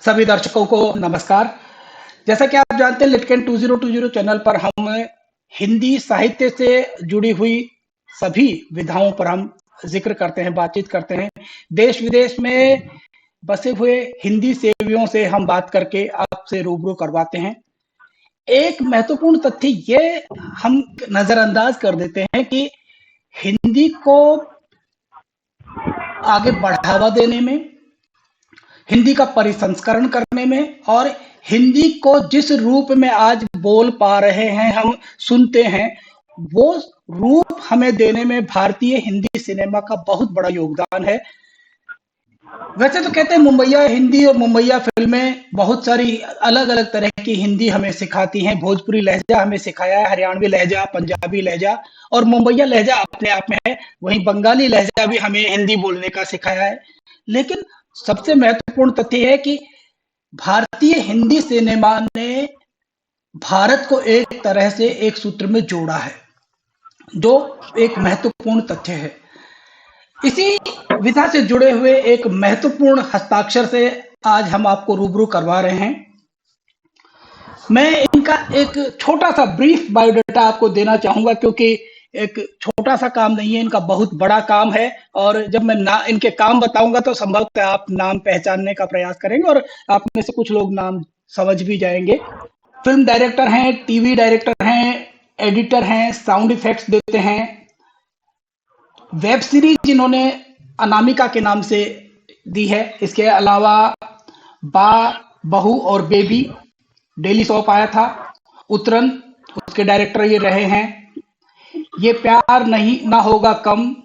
सभी दर्शकों को नमस्कार। जैसा कि आप जानते हैं, लिटकेन 2020 चैनल पर हम हिंदी साहित्य से जुड़ी हुई सभी विधाओं पर हम जिक्र करते हैं, बातचीत करते हैं। देश विदेश में बसे हुए हिंदी सेवियों से हम बात करके आपसे रूबरू करवाते हैं। एक महत्वपूर्ण तथ्य ये हम नजरअंदाज कर देते हैं कि हिंदी को आगे बढ़ावा देने में, हिंदी का परिसंस्करण करने में और हिंदी को जिस रूप में आज बोल पा रहे हैं, हम सुनते हैं, वो रूप हमें देने में भारतीय हिंदी सिनेमा का बहुत बड़ा योगदान है। वैसे तो कहते हैं मुंबईया हिंदी और मुंबईया फिल्में बहुत सारी अलग-अलग तरह की हिंदी हमें सिखाती हैं। भोजपुरी लहजा हमें सिखाया है, हरियाणवी लहजा, पंजाबी लहजा और मुंबईया लहजा अपने आप में है। वहीं बंगाली लहजा भी हमें हिंदी बोलने का सिखाया है। लेकिन सबसे महत्वपूर्ण तथ्य है कि भारतीय हिंदी सिनेमा ने भारत को एक तरह से एक सूत्र में जोड़ा है, जो एक महत्वपूर्ण तथ्य है। इसी विधा से जुड़े हुए एक महत्वपूर्ण हस्ताक्षर से आज हम आपको रूबरू करवा रहे हैं। मैं इनका एक छोटा-सा ब्रीफ बायोडाटा आपको देना चाहूँगा, क्योंकि एक छोटा-सा काम नहीं है, इनका बहुत बड़ा काम है और जब मैं इनके काम बताऊँगा तो संभवतः आप नाम पहचानने का प्रयास करेंगे और आप में से कुछ लोग नाम समझ भी जाएँगे। फ़िल्म डायरेक्टर हैं, टीवी डायरेक्टर हैं, एडिटर हैं, साउंड इफ़ेक्ट्स देते हैं। वेब सीरीज़ इन्होंने अनामिका के नाम से दी है। इसके अलावा बा, बहू और बेबी डेली सोप आया था। उतरन, उसके डायरेक्टर ये रहे हैं। ये प्यार नहीं ना होगा कम,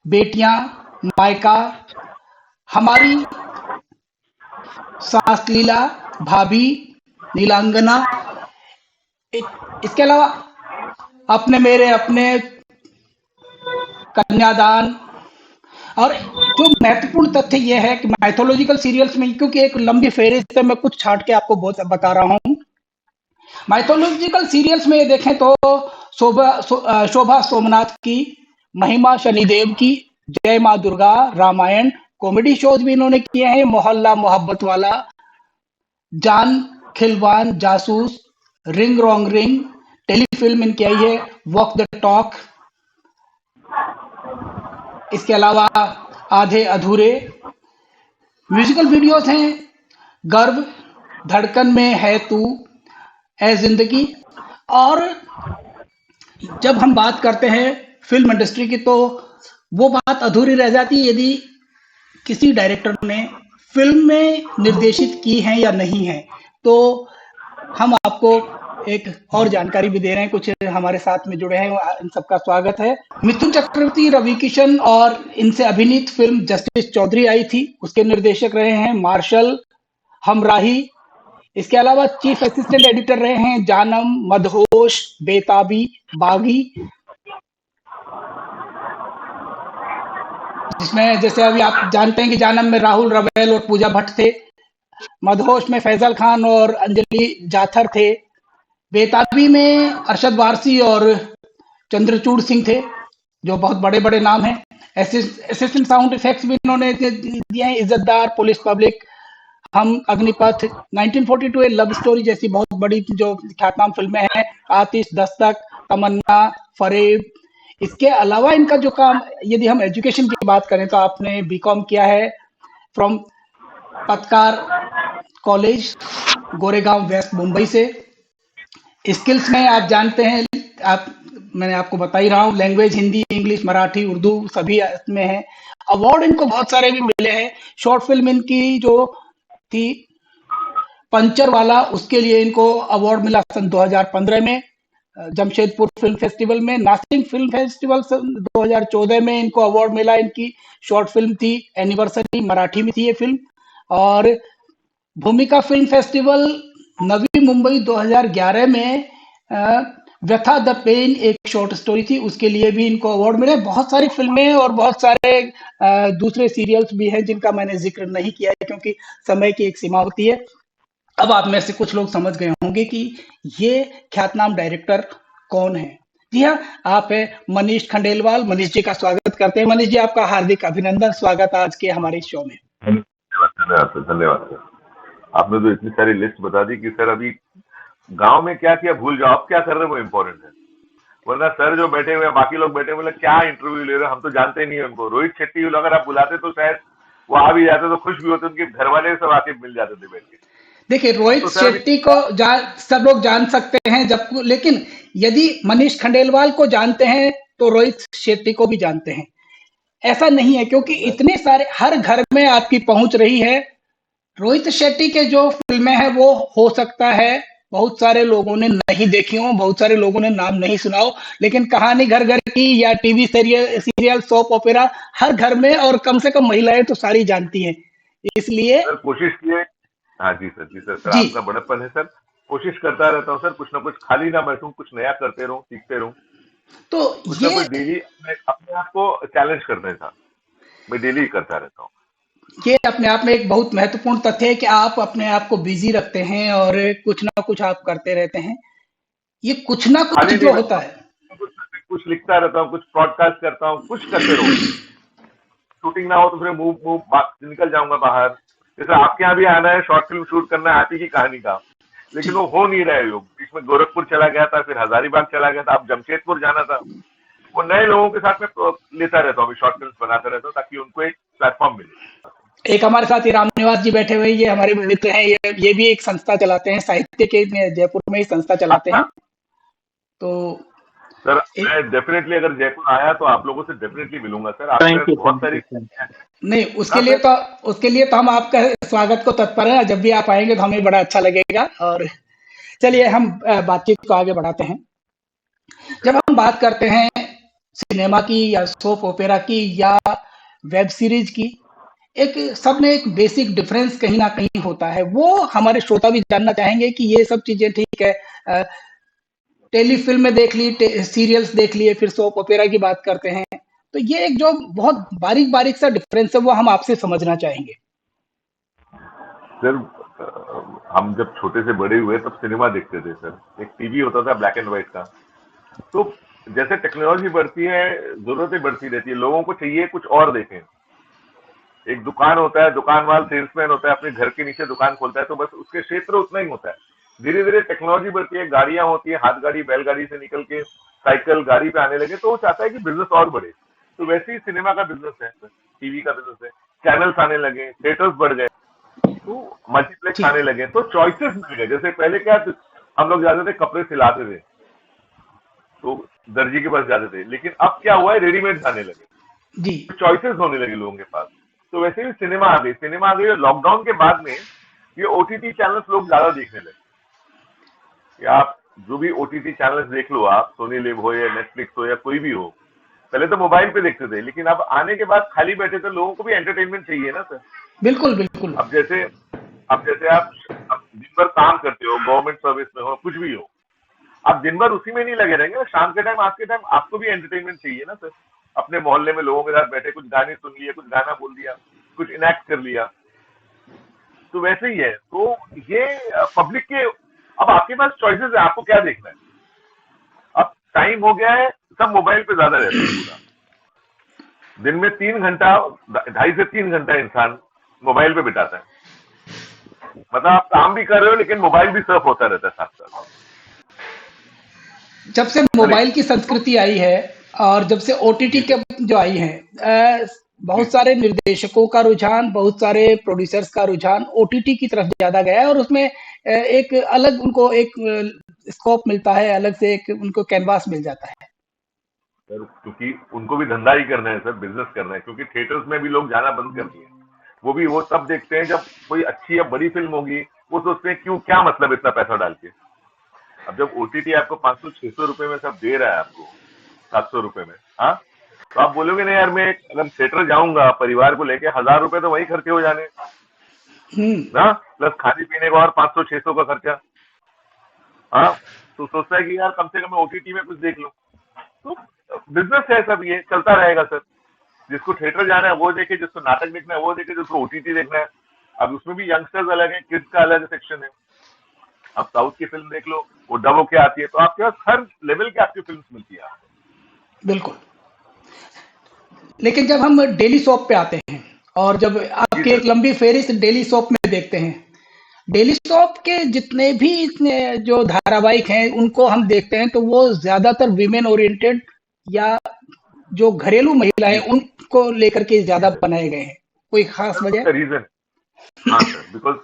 बेटियां, मायका, हमारी सास लीला, भाभी, नीलांगना। इसके अलावा अपने मेरे अपने, कन्यादान। और जो महत्वपूर्ण तथ्य ये है कि माइथोलॉजिकल सीरियल्स में, क्योंकि एक लंबी फेहरिस्त है, मैं कुछ छांट के आपको बहुत बता रहा हूँ। माइथोलॉजिकल सीरियल्स में देखें तो शोभा सोमनाथ की, महिमा शनिदेव की, जय माँ दुर्गा, रामायण। कॉमेडी शोज भी इन्होंने किए हैं, मोहल्ला मोहब्बत वाला, जान खिलवान, जासूस, रिंग रॉन्ग रिंग। टेलीफिल्म इनकी आई है वॉक द टॉक। इसके अलावा आधे अधूरे म्यूजिकल वीडियोस हैं, गर्व, धड़कन में है तू, ए जिंदगी। और जब हम बात करते हैं फिल्म इंडस्ट्री की, तो वो बात अधूरी रह जाती है यदि किसी डायरेक्टर ने फिल्म में निर्देशित की है या नहीं है। तो हम आपको एक और जानकारी भी दे रहे हैं। कुछ हमारे साथ में जुड़े हैं, इन सबका स्वागत है। मिथुन चक्रवर्ती, रवि किशन और इनसे अभिनीत फिल्म जस्टिस चौधरी आई थी, उसके निर्देशक रहे हैं मार्शल हमराही। इसके अलावा चीफ असिस्टेंट एडिटर रहे हैं जानम, मदहोश, बेताबी, बागी, जिसमें जैसे अभी आप जानते हैं कि जानम में राहुल रवेल और पूजा भट्ट थे, मदहोश में फैजल खान और अंजलि जाथर थे, बेताबी में अरशद वारसी और चंद्रचूड़ सिंह थे, जो बहुत बड़े-बड़े नाम हैं। असिस्टेंट साउंड इफेक्ट्स भी इन्होंने दिए हैं, इज्जतदार, पुलिस पब्लिक, हम, अग्निपथ, 1942 ए लव स्टोरी जैसी बहुत बड़ी जो ख्यातनाम फिल्में हैं, आतिश, दस्तक, तमन्ना, फरेब। इसके अलावा इनका जो काम, यदि हम एजुकेशन की बात करें तो आपने बीकॉम किया है from Patkar college, Goregaon west, Mumbai से। स्किल्स में आप जानते हैं, मैंने आपको बता ही रहा हूँ, लैंग्वेज हिंदी, इंग्लिश, मराठी, उर्दू सभी इसमें है। अवार्ड इनको बहुत सारे भी मिले हैं। शॉर्ट फिल्म इनकी जो थी पंचर वाला, उसके लिए इनको अवार्ड मिला सन 2015 में जमशेदपुर फिल्म फेस्टिवल में। नासिक फिल्म फेस्टिवल 2014 में इनको अवार्ड मिला। इनकी शॉर्ट फिल्म थी एनिवर्सरी, मराठी में थी ये फिल्म। और भूमिका फिल्म फेस्टिवल नवी मुंबई 2011 में व्यथा द पेन एक शॉर्ट स्टोरी थी, उसके लिए भी इनको अवार्ड मिले। बहुत सारी फिल्में और बहुत सारे दूसरे सीरियल्स भी हैं जिनका मैंने जिक्र नहीं किया है, क्योंकि समय की एक सीमा होती है। अब आप में से कुछ लोग समझ गए होंगे कि ये ख्यातनाम डायरेक्टर कौन है। जी हाँ, आप है मनीष खंडेलवाल। मनीष जी का स्वागत करते हैं। मनीष जी, आपका हार्दिक अभिनंदन, स्वागत आज के हमारे शो में। धन्यवाद। आपने तो इतनी सारी लिस्ट बता दी कि सर अभी गांव में क्या किया भूल जाओ, अब क्या कर रहे हैं वो इम्पोर्टेंट है। वरना सर जो बैठे हुए हैं, बाकी लोग बैठे हुए हैं, क्या इंटरव्यू ले रहे हैं, हम तो जानते नहीं है उनको। रोहित शेट्टी अगर आप बुलाते तो शायद वो आ भी जाते, तो खुश भी होते, उनके घर वाले सब आके मिल जाते थे बैठ के। देखिए, अब रोहित तो सर अभी शेट्टी को सब लोग जान सकते हैं, जब लेकिन यदि मनीष खंडेलवाल को जानते हैं तो रोहित शेट्टी को भी जानते हैं, ऐसा नहीं है, क्योंकि मैं इतने सारे हर घर में आपकी पहुंच रही है। रोहित शेट्टी के जो फिल्में हैं वो हो सकता है बहुत सारे लोगों ने नहीं देखी हो, बहुत सारे लोगों ने नाम नहीं सुना हो, लेकिन कहानी घर घर की या टीवी सीरियल सॉप ओपेरा हर घर में, और कम से कम महिलाएं तो सारी जानती हैं, इसलिए। सर कोशिश किए। हाँ जी सर, जी सर, सर जी, आपका बड़प्पन है सर। कोशिश करता रहता हूँ सर, कुछ ना कुछ खाली ना बैठूं, कुछ नया करते रहूं, सीखते रहूं, तो कुछ ना ये कुछ डेली अपने आप को चैलेंज करने का मैं डेली करता रहता हूँ। ये अपने आप में एक बहुत महत्वपूर्ण तथ्य है कि आप अपने आप को बिजी रखते हैं और कुछ ना कुछ आप करते रहते हैं। ये कुछ ना कुछ खाली नहीं जो होता बैठता है। हूँ, कुछ लिखता रहता हूँ, कुछ ब्रॉडकास्ट करता हूँ, कुछ करते रहो। शूटिंग ना हो तो फिर मूव मूव निकल जाऊंगा बाहर। जैसे आपके यहाँ भी आना है, शॉर्ट फिल्म शूट करना है हाथी की कहानी का, लेकिन जी, वो हो नहीं रहा है योग। इसमें गोरखपुर चला गया था, फिर हजारीबाग चला गया था, अब जमशेदपुर जाना था। वो नए लोगों के साथ में लेता रहता हूँ, शॉर्ट फिल्म बनाता रहता हूँ, ताकि उनको एक प्लेटफॉर्म मिले। एक हमारे साथ ये राम निवास जी बैठे हुए हैं, ये हमारे मित्र हैं, ये भी एक संस्था चलाते हैं, साहित्य के जयपुर में ही संस्था चलाते अच्छा हैं। तो सर, एक, मैं डेफिनेटली अगर जयपुर आया तो आप लोगों से डेफिनेटली मिलूंगा सर। आपके थैंक पास यू, बहुत थैंक सारी यू, थैंक यू। नहीं, ना सर। उसके लिए तो हम आपका स्वागत को तत्पर हैं, जब भी आप आएंगे तो हमें बड़ा अच्छा लगेगा। और चलिए हम बातचीत को आगे बढ़ाते हैं। जी सर। जब हम बात करते हैं सिनेमा की या सोप ओपेरा की या वेब सीरीज की, एक सब में एक बेसिक डिफरेंस कहीं ना कहीं होता है, वो हमारे श्रोता भी जानना चाहेंगे कि ये सब चीजें ठीक है। टेलीफिल्म में देख ली, सीरियल्स देख लिए, फिर सोप ओपेरा की बात करते हैं, तो ये एक जो बहुत बारीक बारीक सा डिफरेंस है वो हम आपसे समझना चाहेंगे। सर हम जब छोटे से बड़े हुए तब सिनेमा देखते थे सर। एक टीवी होता था ब्लैक एंड व्हाइट का। तो जैसे टेक्नोलॉजी बढ़ती है, जरूरतें बढ़ती रहती है, लोगों को चाहिए कुछ और देखें। एक दुकान होता है, दुकान वाला सेल्समैन होता है, अपने घर के नीचे दुकान खोलता है, तो बस उसके क्षेत्र उतना ही होता है। धीरे धीरे टेक्नोलॉजी बढ़ती है, गाड़ियां होती है, हाथ गाड़ी बैलगाड़ी से निकल के साइकिल गाड़ी पे आने लगे, तो वो चाहता है कि बिजनेस और बढ़े। तो वैसे ही सिनेमा का बिजनेस है, टीवी का बिजनेस है। चैनल्स आने लगे, थिएटर्स बढ़ गए, तो मल्टीप्लेक्स ठीक। आने लगे, तो चॉइसेस मिल गए। जैसे पहले क्या हम लोग जाते थे कपड़े सिलाते थे, तो दर्जी के पास जाते थे, लेकिन अब क्या हुआ है, रेडीमेड आने लगे, जी, चॉइसेस होने लगे लोगों के पास। तो वैसे ही सिनेमा आ गई, सिनेमा आ गई, और लॉकडाउन के बाद में ये ओटीटी चैनल्स लोग ज्यादा देखने लगे। कि आप जो भी ओटीटी चैनल्स देख लो, आप सोनी लिव हो या नेटफ्लिक्स हो या कोई भी हो, पहले तो मोबाइल पे देखते थे, लेकिन अब आने के बाद खाली बैठे थे, लोगों को भी एंटरटेनमेंट चाहिए ना सर। बिल्कुल बिल्कुल। अब जैसे आप दिन भर काम करते हो, गवर्नमेंट सर्विस में हो, कुछ भी हो, आप दिन भर उसी में नहीं लगे रहेंगे ना। शाम के टाइम, आज के टाइम आपको भी एंटरटेनमेंट चाहिए ना सर। अपने मोहल्ले में लोगों के साथ बैठे कुछ गाने सुन लिए, कुछ गाना बोल दिया, कुछ इनैक्ट कर लिया, तो वैसे ही है। तो ये पब्लिक के, अब आपके पास चॉइसेस है, आपको क्या देखना है। अब टाइम हो गया है, सब मोबाइल पे ज्यादा रहते हैं पूरा दिन में। 3 घंटा, 2.5 से 3 घंटा इंसान मोबाइल पे बिताता है। मतलब आप काम भी कर रहे हो, लेकिन मोबाइल भी सर्फ होता रहता है साथ साथ। जब से चलिए। मोबाइल की संस्कृति आई है और जब से ओटीटी जी के सर। जो आई है, जी बहुत सारे निर्देशकों का रुझान, बहुत सारे प्रोड्यूसर्स का रुझान ओटीटी की तरफ ज्यादा गया है, और उसमें एक अलग उनको एक स्कोप मिलता है, अलग से एक उनको कैनवास मिल जाता है। सर, क्योंकि उनको भी धंधा ही करना है सर, बिजनेस करना है, क्योंकि थिएटर्स में भी लोग जाना बंद कर दिए। वो तब देखते हैं जब कोई अच्छी या बड़ी फिल्म होगी। वो सोचते हैं क्यों, क्या मतलब इतना पैसा डाल के। अब जब ओटीटी आपको 500-600 रुपए में सब दे रहा है, आपको 700 रुपए में, हाँ, तो आप बोलोगे नहीं यार, मैं अगर थिएटर जाऊंगा परिवार को लेके, 1000 रुपए तो वही खर्चे हो जाने हम्म। ना, प्लस खाने पीने का और 500-600 का खर्चा। हाँ, तो सोचता है कि यार कम से कम मैं ओटीटी में कुछ देख लूं। तो बिजनेस है सब, ये चलता रहेगा सर। जिसको थिएटर जाना है वो देखे, जिसको नाटक देखना है वो देखे, जिसको ओटीटी देखना है। अब उसमें भी यंगस्टर्स अलग है, किड्स का अलग सेक्शन है। अब साउथ की फिल्म देख लो, वो डब होके आती है, तो आपके पास हर लेवल की आपकी फिल्म मिलती है आपको। बिल्कुल। लेकिन जब हम डेली सोप पे आते हैं और जब जी आपकी सर। एक लंबी फेरिस्त डेली सोप में देखते हैं, डेली सोप के जितने भी इतने जो धारावाहिक हैं उनको हम देखते हैं तो वो ज्यादातर विमेन ओरिएंटेड या जो घरेलू महिला है जी उनको लेकर के जी ज्यादा सर बनाए गए हैं। कोई खास सर वजह? उसका रीजन हाँ सर बिकॉज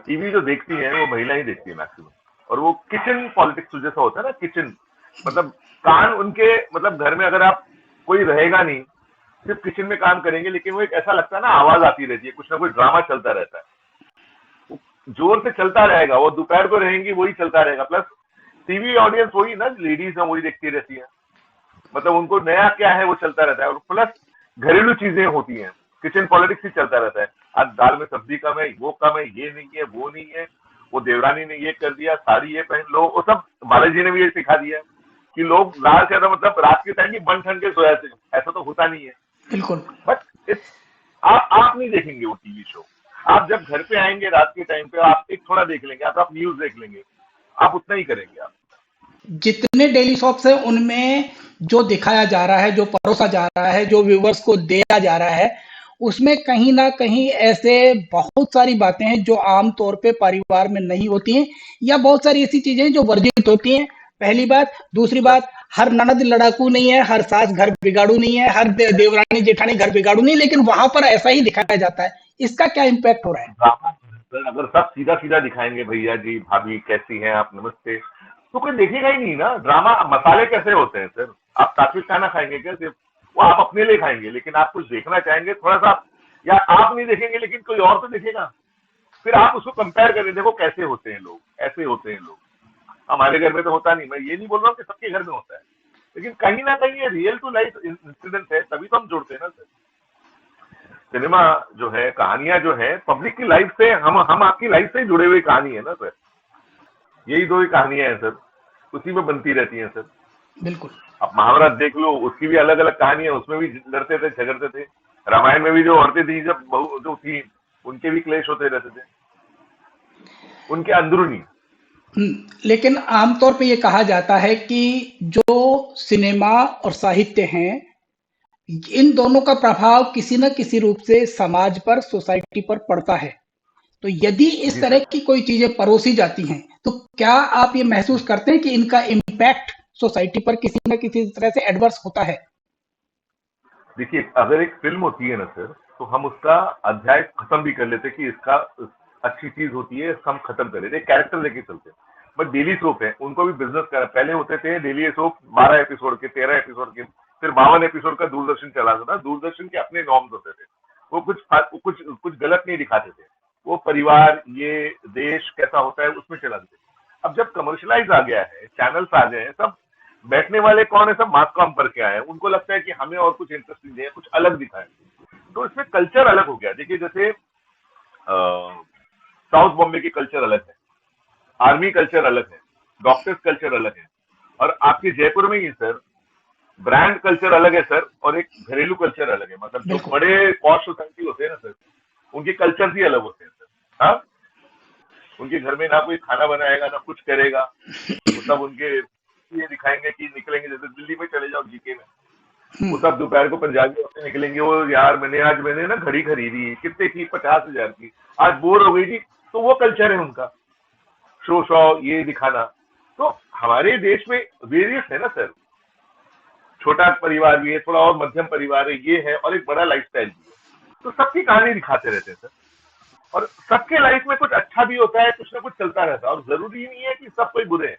टीवी जो देखती है वो महिला ही देखती है मैक्सिमम और वो किचन पॉलिटिक्स जैसा होता है ना किचन मतलब कान उनके मतलब घर में अगर आप कोई रहेगा नहीं सिर्फ किचन में काम करेंगे लेकिन वो एक ऐसा लगता है ना आवाज आती रहती है कुछ ना कुछ ड्रामा चलता रहता है वो जोर से चलता रहेगा वो दोपहर को रहेंगी वही चलता रहेगा प्लस टीवी ऑडियंस वही ना लेडीज है वही देखती रहती है मतलब उनको नया क्या है वो चलता रहता है और प्लस घरेलू चीजें होती हैं किचन पॉलिटिक्स ही चलता रहता है आज दाल में सब्जी कम है वो कम है ये नहीं है वो नहीं है वो देवरानी ने ये कर दिया साड़ी ये पहन लो वो सब बालाजी ने भी ये सिखा दिया कि लोग रात ज्यादा मतलब रात के टाइम की बन ठन के सोया थे ऐसा तो होता नहीं है बिल्कुल। बट इट्स आप नहीं देखेंगे वो टीवी शो आप जब घर पे आएंगे रात के टाइम पे आप एक थोड़ा देख लेंगे आप न्यूज देख लेंगे आप उतना ही करेंगे आप जितने डेली सोप्स हैं उनमें जो दिखाया जा रहा है, जो परोसा जा रहा है, जो व्यूवर्स को दिया जा रहा है, उसमें कहीं न कहीं ऐसे बहुत सारी बातें हैं जो आम तौर पे परिवार में नहीं होती हैं या बहुत सारी ऐसी चीज़ें हैं जो वर्जित होती हैं, पहली बात। दूसरी बस बात, हर ननद लड़ाकू नहीं है, हर सास घर बिगाड़ू नहीं है, हर देवरानी जेठानी घर बिगाड़ू नहीं, लेकिन वहाँ पर ऐसा ही दिखाया जाता है। इसका क्या इम्पैक्ट हो रहा है? ड्रामा सर अगर सब सीधा सीधा दिखाएंगे भैया जी भाभी कैसी हैं आप नमस्ते तो कोई देखेगा ही नहीं ना ड्रामा मसाले कैसे होते हैं सर आप सात्विक खाना खाएंगे क्या सिर्फ वो आप अपने लिए खाएंगे लेकिन आप कुछ देखना चाहेंगे थोड़ा सा या आप नहीं देखेंगे लेकिन कोई और तो देखेगा फिर आप उसको कंपेयर करें देखो कैसे होते हैं लोग ऐसे होते हैं लोग हमारे घर में तो होता नहीं मैं ये नहीं बोल रहा हूँ कि सबके घर में होता है लेकिन कहीं ना कहीं ये रियल टू लाइफ इंसिडेंट है तभी तो हम जोड़ते हैं ना सर सिनेमा जो है कहानियां जो है पब्लिक की लाइफ से हम आपकी लाइफ से ही जुड़े हुए कहानी है ना सर यही दो ही कहानियां हैं सर उसी में बनती रहती हैं सर बिल्कुल। आप महाभारत देख लो उसकी भी अलग अलग कहानी है उसमें भी लड़ते थे झगड़ते थे रामायण में भी जो औरतें थी जब बहू जो थी उनके भी क्लेश होते रहते थे उनके अंदरूनी लेकिन आमतौर पे ये कहा जाता है कि जो सिनेमा और साहित्य हैं, इन दोनों का प्रभाव किसी न किसी रूप से समाज पर, सोसाइटी पर पड़ता है। तो यदि इस जी तरह सर की कोई चीजें परोसी जाती हैं, तो क्या आप ये महसूस करते हैं कि इनका इम्पैक्ट सोसाइटी पर किसी न किसी तरह से एडवर्स होता है? देखिए अगर एक फिल्म होती है ना सर तो हम उसका अध्याय खत्म भी कर लेते कि इसका अच्छी चीज होती है इसका हम खत्म कर लेते कैरेक्टर लेके चलते हैं बट डेली सोप है उनको भी बिजनेस कर पहले होते थे डेली सोप 12 एपिसोड के 13 एपिसोड के फिर 52 एपिसोड का दूरदर्शन चला था दूरदर्शन के अपने नॉर्म्स होते थे वो कुछ कुछ गलत नहीं दिखाते थे वो परिवार ये देश कैसा होता है उसमें चलाते थे अब जब कमर्शलाइज आ गया है चैनल्स आ गए हैं सब बैठने वाले कौन है सब मास कॉम पर के आए हैं उनको लगता है कि हमें और कुछ इंटरेस्टिंग है कुछ अलग दिखाएं तो इसमें कल्चर अलग हो गया देखिए जैसे साउथ बॉम्बे की कल्चर अलग है आर्मी कल्चर अलग है डॉक्टर्स कल्चर अलग है और आपके जयपुर में ही सर ब्रांड कल्चर अलग है सर और एक घरेलू कल्चर अलग है मतलब जो बिल्कुल। बड़े पॉश सोसाइटी होते हैं ना सर उनके कल्चर ही अलग होते हैं सर हाँ उनके घर में ना कोई खाना बनाएगा ना कुछ करेगा वो सब उनके ये दिखाएंगे कि निकलेंगे जैसे दिल्ली में चले जाओ जीके में वो सब दोपहर को पंजाबी औरतें निकलेंगे वो यार मैंने ना घड़ी खरीदी कितने की 50,000 की आज बोर हो गई थी तो वो कल्चर है उनका शो शो ये दिखाना तो हमारे देश में वेरियस है ना सर छोटा परिवार भी है थोड़ा और मध्यम परिवार है ये है और एक बड़ा लाइफस्टाइल भी है तो सबकी कहानी दिखाते रहते हैं सर और सबके लाइफ में कुछ अच्छा भी होता है कुछ ना कुछ चलता रहता है और जरूरी नहीं है कि सब कोई बुरे हैं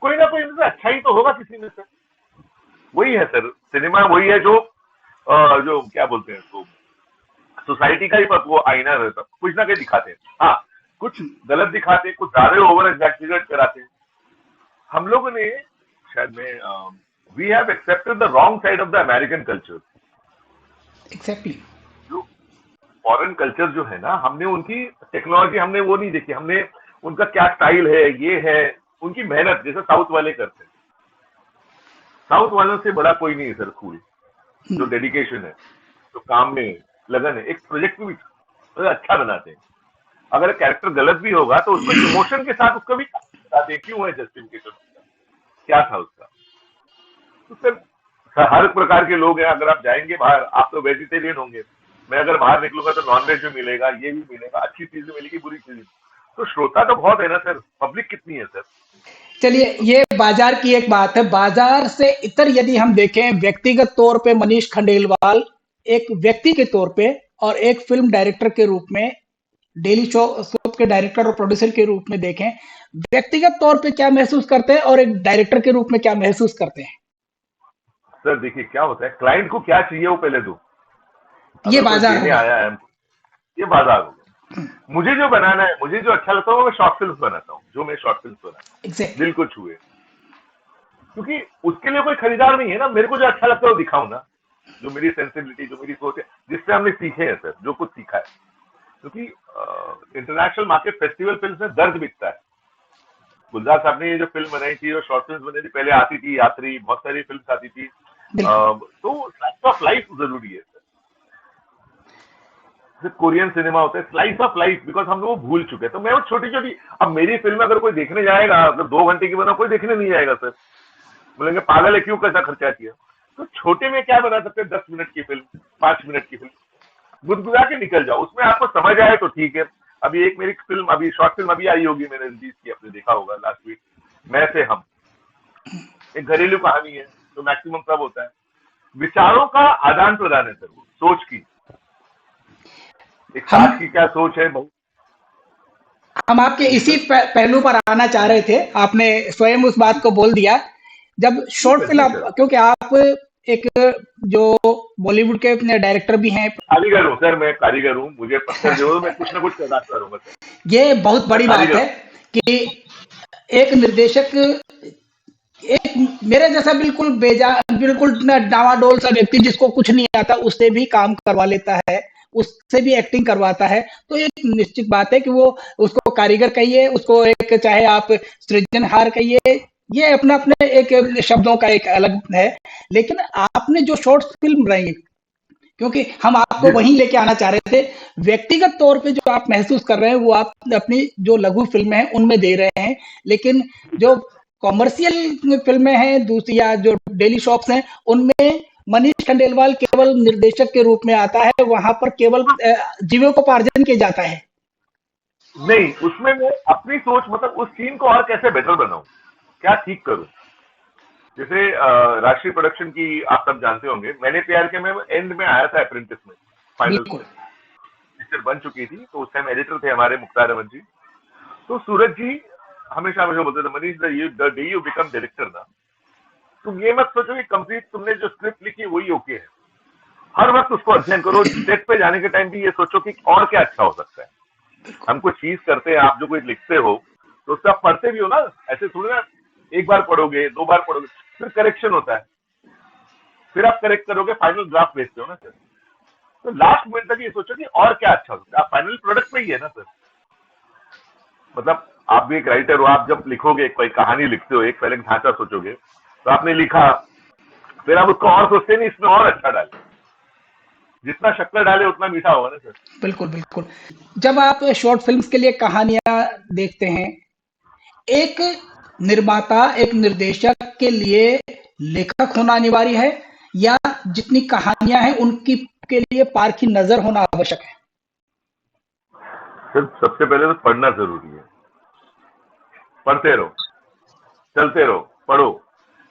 कोई ना कोई इनसे अच्छा ही तो होगा किसी में से वही है सर सिनेमा वही है जो क्या बोलते हैं उसको सोसाइटी का ही वो आईना रहता कुछ ना कुछ दिखाते हैं हाँ कुछ गलत दिखाते हैं कुछ ज्यादा ओवर एग्जैक्टिवेट कराते हैं हम लोगों ने शायद में we have accepted the wrong side of the American culture exactly. जो फॉरेन कल्चर जो है ना हमने उनकी टेक्नोलॉजी हमने वो नहीं देखी हमने उनका क्या स्टाइल है ये है उनकी मेहनत जैसे साउथ वाले करते हैं साउथ वालों से बड़ा कोई नहीं है सर कूल जो डेडिकेशन है जो काम में लगन है एक प्रोजेक्ट भी अच्छा बनाते हैं अगर कैरेक्टर गलत भी होगा तो उसको इमोशन के साथ उसको भी बताते हैं क्यों है जस्टिफिकेशन क्या था उसका तो सर हर प्रकार के लोग हैं अगर आप जाएंगे बाहर आप तो वेजिटेरियन होंगे मैं अगर बाहर निकलूंगा तो नॉनवेज भी मिलेगा, ये भी मिलेगा, अच्छी चीज भी मिलेगी, बुरी चीज भी। तो श्रोता तो बहुत है ना सर, पब्लिक कितनी है सर? चलिए, ये बाजार की एक बात है। बाजार से इतर यदि हम देखें व्यक्तिगत तौर पे मनीष खंडेलवाल एक व्यक्ति के तौर पे और एक फिल्म डायरेक्टर के रूप में, डेली शो सोप के डायरेक्टर और प्रोड्यूसर के रूप में देखें, व्यक्तिगत तौर पे क्या महसूस करते हैं और एक डायरेक्टर के रूप में क्या महसूस करते हैं? सर देखिए क्या होता है, क्लाइंट को क्या चाहिए वो पहले दो। ये अगर कोई बाजार हो देने गया। आया है हमको, ये बाजार हो गया। मुझे जो बनाना है, मुझे जो अच्छा लगता है वो मैं शॉर्ट फिल्म बनाता हूँ, जो मैं शॉर्ट फिल्म बनाता हूँ एग्जैक्टली। दिल को छुए, क्योंकि उसके लिए कोई खरीदार नहीं है ना। मेरे को जो अच्छा लगता है वो दिखाऊं ना, जो मेरी सेंसिबिलिटी, जो मेरी सोच है, जिससे हमने सीखे हैं सर, जो कुछ सीखा है। क्योंकि इंटरनेशनल मार्केट फेस्टिवल फिल्म में दर्द बिकता है। गुलजार साहब ने ये जो फिल्म बनाई थी और शॉर्ट फिल्म बनाई थी, पहले आती थी यात्री, बहुत सारी फिल्म आती थी। बिल्कुल। तो स्लाइस ऑफ लाइफ जरूरी है सर। जैसे कोरियन सिनेमा होता है स्लाइस ऑफ लाइफ, बिकॉज हम लोग वो भूल चुके हैं। तो मैं वो छोटी छोटी, अब मेरी फिल्म अगर कोई देखने जाएगा, मतलब 2 घंटे की बना, कोई देखने नहीं जाएगा सर, बोलेंगे पागल है, क्यों कैसा खर्चा किया। तो छोटे में क्या बना सकते हैं, 10 मिनट की फिल्म, 5 मिनट की फिल्म, गुदगुदा के निकल जाओ, उसमें आपको समझ आए तो ठीक है। अभी एक मेरी फिल्म, अभी शॉर्ट फिल्म अभी आई होगी, मैंने रिलीज की, आपने देखा होगा लास्ट वीक, मैं से हम, एक घरेलू कहानी है। तो मैक्सिमम सब होता है, विचारों का आदान प्रदान है सर, वो सोच की, एक हम सास की क्या सोच है बहु। हम आपके जी इसी सर। पहलू पर आना चाह रहे थे, आपने स्वयं उस बात जी को बोल दिया। जब जी शॉर्ट सर, फिल्म जी आप, सर। क्योंकि आप एक जो बॉलीवुड के डायरेक्टर भी हैं, कारीगर हूँ सर, मैं कारीगर हूँ, मुझे पत्थर जो मैं कुछ ना कुछ पैदा करूंगा सर। ये बहुत मैं बड़ी बात कारीगर है हूँ। कि एक निर्देशक, एक मेरे जैसा बिल्कुल बिल्कुल डावाडोल सा व्यक्ति जिसको कुछ नहीं आता, उससे भी काम करवा लेता है, उससे भी एक्टिंग करवाता है। तो एक निश्चित बात है कि वो, उसको कारीगर कहिए, उसको एक चाहे आप सृजनहार कहिए, ये अपना अपने एक शब्दों का एक अलग है। लेकिन आपने जो शॉर्ट फिल्म बनाई, क्योंकि हम आपको जी सर। वहीं लेके आना चाह रहे थे, व्यक्तिगत तौर पे जो आप महसूस कर रहे हैं वो आप अपनी जो लघु फिल्में हैं उनमें दे रहे हैं। लेकिन जी जो सर। कॉमर्शियल फिल्में हैं दूसरी, या जो डेली शॉप्स हैं, उनमें मनीष खंडेलवाल केवल निर्देशक के रूप में आता है, वहां पर केवल जीविकोपार्जन किया जाता है। नहीं, उसमें मैं अपनी सोच, मतलब उस सीन को और कैसे बेटर बनाऊं, क्या ठीक करूं। जैसे राष्ट्रीय प्रोडक्शन की आप सब जानते होंगे, मैंने प्यार के में एंड में आया था अप्रेंटिस में, फाइनल्स बिल्कुल। में पिक्चर बन चुकी थी। तो उस टाइम एडिटर थे हमारे मुख्तार अहमद जी। तो सूरज जी हमेशा मुझे बोलते थे, Manish the day you become director ना, तुम ये मत सोचो कि कंप्लीट तुमने जो स्क्रिप्ट लिखी वही ओके है। हर वक्त उसको अध्ययन करो, सेट पे जाने के टाइम भी ये सोचो कि और क्या अच्छा हो सकता है। हम कुछ चीज करते हैं, आप जो कुछ लिखते हो तो उसको आप पढ़ते भी हो ना, ऐसे थोड़ी ना एक बार पढ़ोगे, 2 बार पढ़ोगे, फिर करेक्शन होता है, फिर आप करेक्ट करोगे, फाइनल ड्राफ्ट भेजते हो ना सर। तो लास्ट मिनट तक ये सोचो कि और क्या अच्छा हो सकता है, आप फाइनल प्रोडक्ट पे ही है ना सर। मतलब आप भी एक राइटर हो, आप जब लिखोगे, कोई कहानी लिखते हो, एक पहले ढांचा सोचोगे, तो आपने लिखा, फिर आप उसको और सोचते नहीं इसमें और अच्छा डाले, जितना शक्कर डाले उतना मीठा होगा ना सर। बिल्कुल बिल्कुल। जब आप शॉर्ट फिल्म्स के लिए कहानियां देखते हैं, एक निर्माता, एक निर्देशक के लिए लेखक होना अनिवार्य है, या जितनी कहानियां हैं उनकी के लिए पारखी नजर होना आवश्यक है? सर सबसे पहले तो पढ़ना जरूरी है, पढ़ते रहो, चलते रहो, पढ़ो,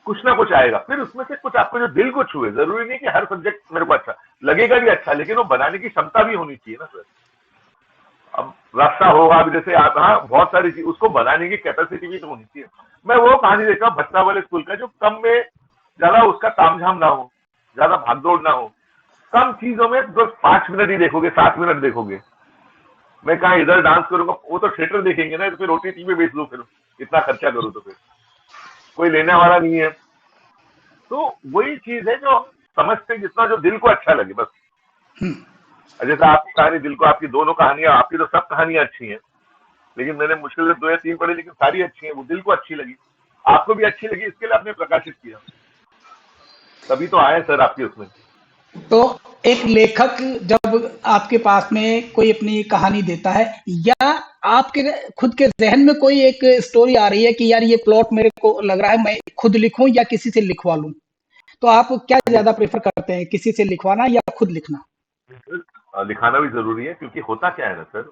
कुछ ना कुछ आएगा। फिर उसमें से कुछ आपको जो दिल को छुए, जरूरी नहीं कि हर सब्जेक्ट मेरे को अच्छा लगेगा भी, अच्छा, लेकिन वो बनाने की क्षमता भी होनी चाहिए ना सर। अब रास्ता होगा, अब जैसे आप, हाँ बहुत सारी चीज, उसको बनाने की कैपेसिटी भी तो होनी चाहिए। मैं वो कहानी देखता हूँ बच्चा वाले स्कूल का, जो कम में ज्यादा उसका तामझाम ना हो, ज्यादा भागदौड़ ना हो, कम चीजों में बस 5 मिनट ही देखोगे, 7 मिनट देखोगे। मैं कहा इधर डांस करूंगा, वो तो थिएटर देखेंगे ना, तो फिर ओटीटी में बेच दो, फिर इतना खर्चा करो तो फिर कोई लेने वाला नहीं है। तो वही चीज है जो हम समझते हैं, जितना जो दिल को अच्छा लगे बस। जैसे आपकी कहानी दिल को, आपकी दोनों कहानियां, आपकी तो सब कहानियां अच्छी हैं, लेकिन मैंने मुश्किल से 2 या 3 पढ़ी, लेकिन सारी अच्छी हैं, वो दिल को अच्छी लगी, आपको भी अच्छी लगी, इसके लिए आपने प्रकाशित किया, तभी तो आए सर आपके उसमें। तो एक लेखक जब आपके पास में कोई अपनी कहानी देता है, या आपके खुद के जहन में कोई एक स्टोरी आ रही है कि यार ये प्लॉट मेरे को लग रहा है मैं खुद लिखूं या किसी से लिखवा लूं, तो आप क्या जी ज्यादा प्रेफर करते हैं, किसी से लिखवाना या खुद लिखना? दिखाना भी जरूरी है, क्योंकि होता क्या है ना सर,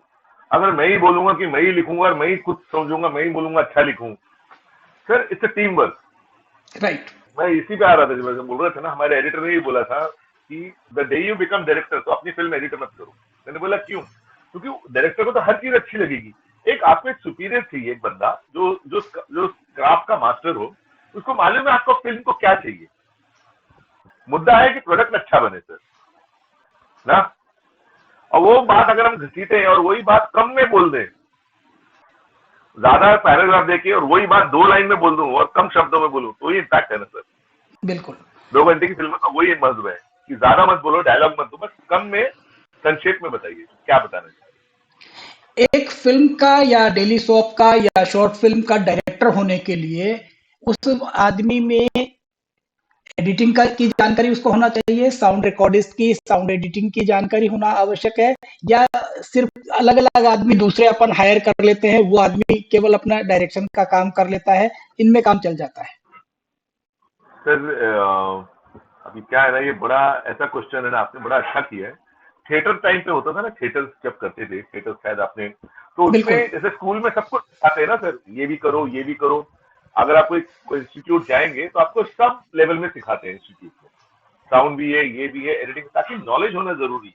अगर मैं ही बोलूंगा कि मैं ही लिखूंगा और मैं ही खुद समझूंगा, मैं ही बोलूंगा अच्छा लिखूं, sir it's a team work. Right. मैं इसी पे आ रहा था, जब मैं बोल रहा था ना, हमारे एडिटर ने ही बोला था कि the day you become director तो अपनी फिल्म एडिटर मत करो। मैंने बोला क्यों? क्योंकि डायरेक्टर को तो हर चीज अच्छी लगेगी, एक आपको एक सुपीरियर चाहिए, एक बंदा जो जो जो क्राफ्ट का मास्टर हो, उसको मालूम है आपको फिल्म को क्या चाहिए। मुद्दा है कि प्रोडक्ट अच्छा बने सर, ना। और वो बात अगर हम घसीटे हैं और वही बात कम में बोल दें, ज्यादा पैराग्राफ देके और वही बात 2 लाइन में बोल दूं और कम शब्दों में बोलूं, तो ये इम्पैक्ट है ना सर। बिल्कुल। 2 घंटे की फिल्म का वही मजहब है कि ज्यादा मत बोलो, डायलॉग मत दो, बस कम में संक्षेप में बताइए क्या बताना चाहिए। एक फिल्म का या डेली सोप का या शॉर्ट फिल्म का डायरेक्टर होने के लिए उस आदमी में एडिटिंग का की जानकारी उसको होना चाहिए, साउंड रिकॉर्डिस्ट की, साउंड एडिटिंग की जानकारी होना आवश्यक है, या सिर्फ अलग-अलग आदमी दूसरे अपन हायर कर लेते हैं, वो आदमी केवल अपना डायरेक्शन का काम कर लेता है, इनमें काम चल जाता है? सर अभी क्या है ना, ये बड़ा ऐसा क्वेश्चन है ना, आपने बड़ा अच्छा किया है। थिएटर टाइम पे होता था ना, थिएटर जब करते थे, थिएटर शायद आपने, तो उसमें बिल्कुल। जैसे स्कूल में सब कुछ सिखाते हैं ना सर, ये भी करो ये भी करो। अगर आप कोई इंस्टीट्यूट जाएंगे तो आपको सब लेवल में सिखाते हैं इंस्टीट्यूट में, साउंड भी है, ये भी है, एडिटिंग, ताकि नॉलेज होना जरूरी है।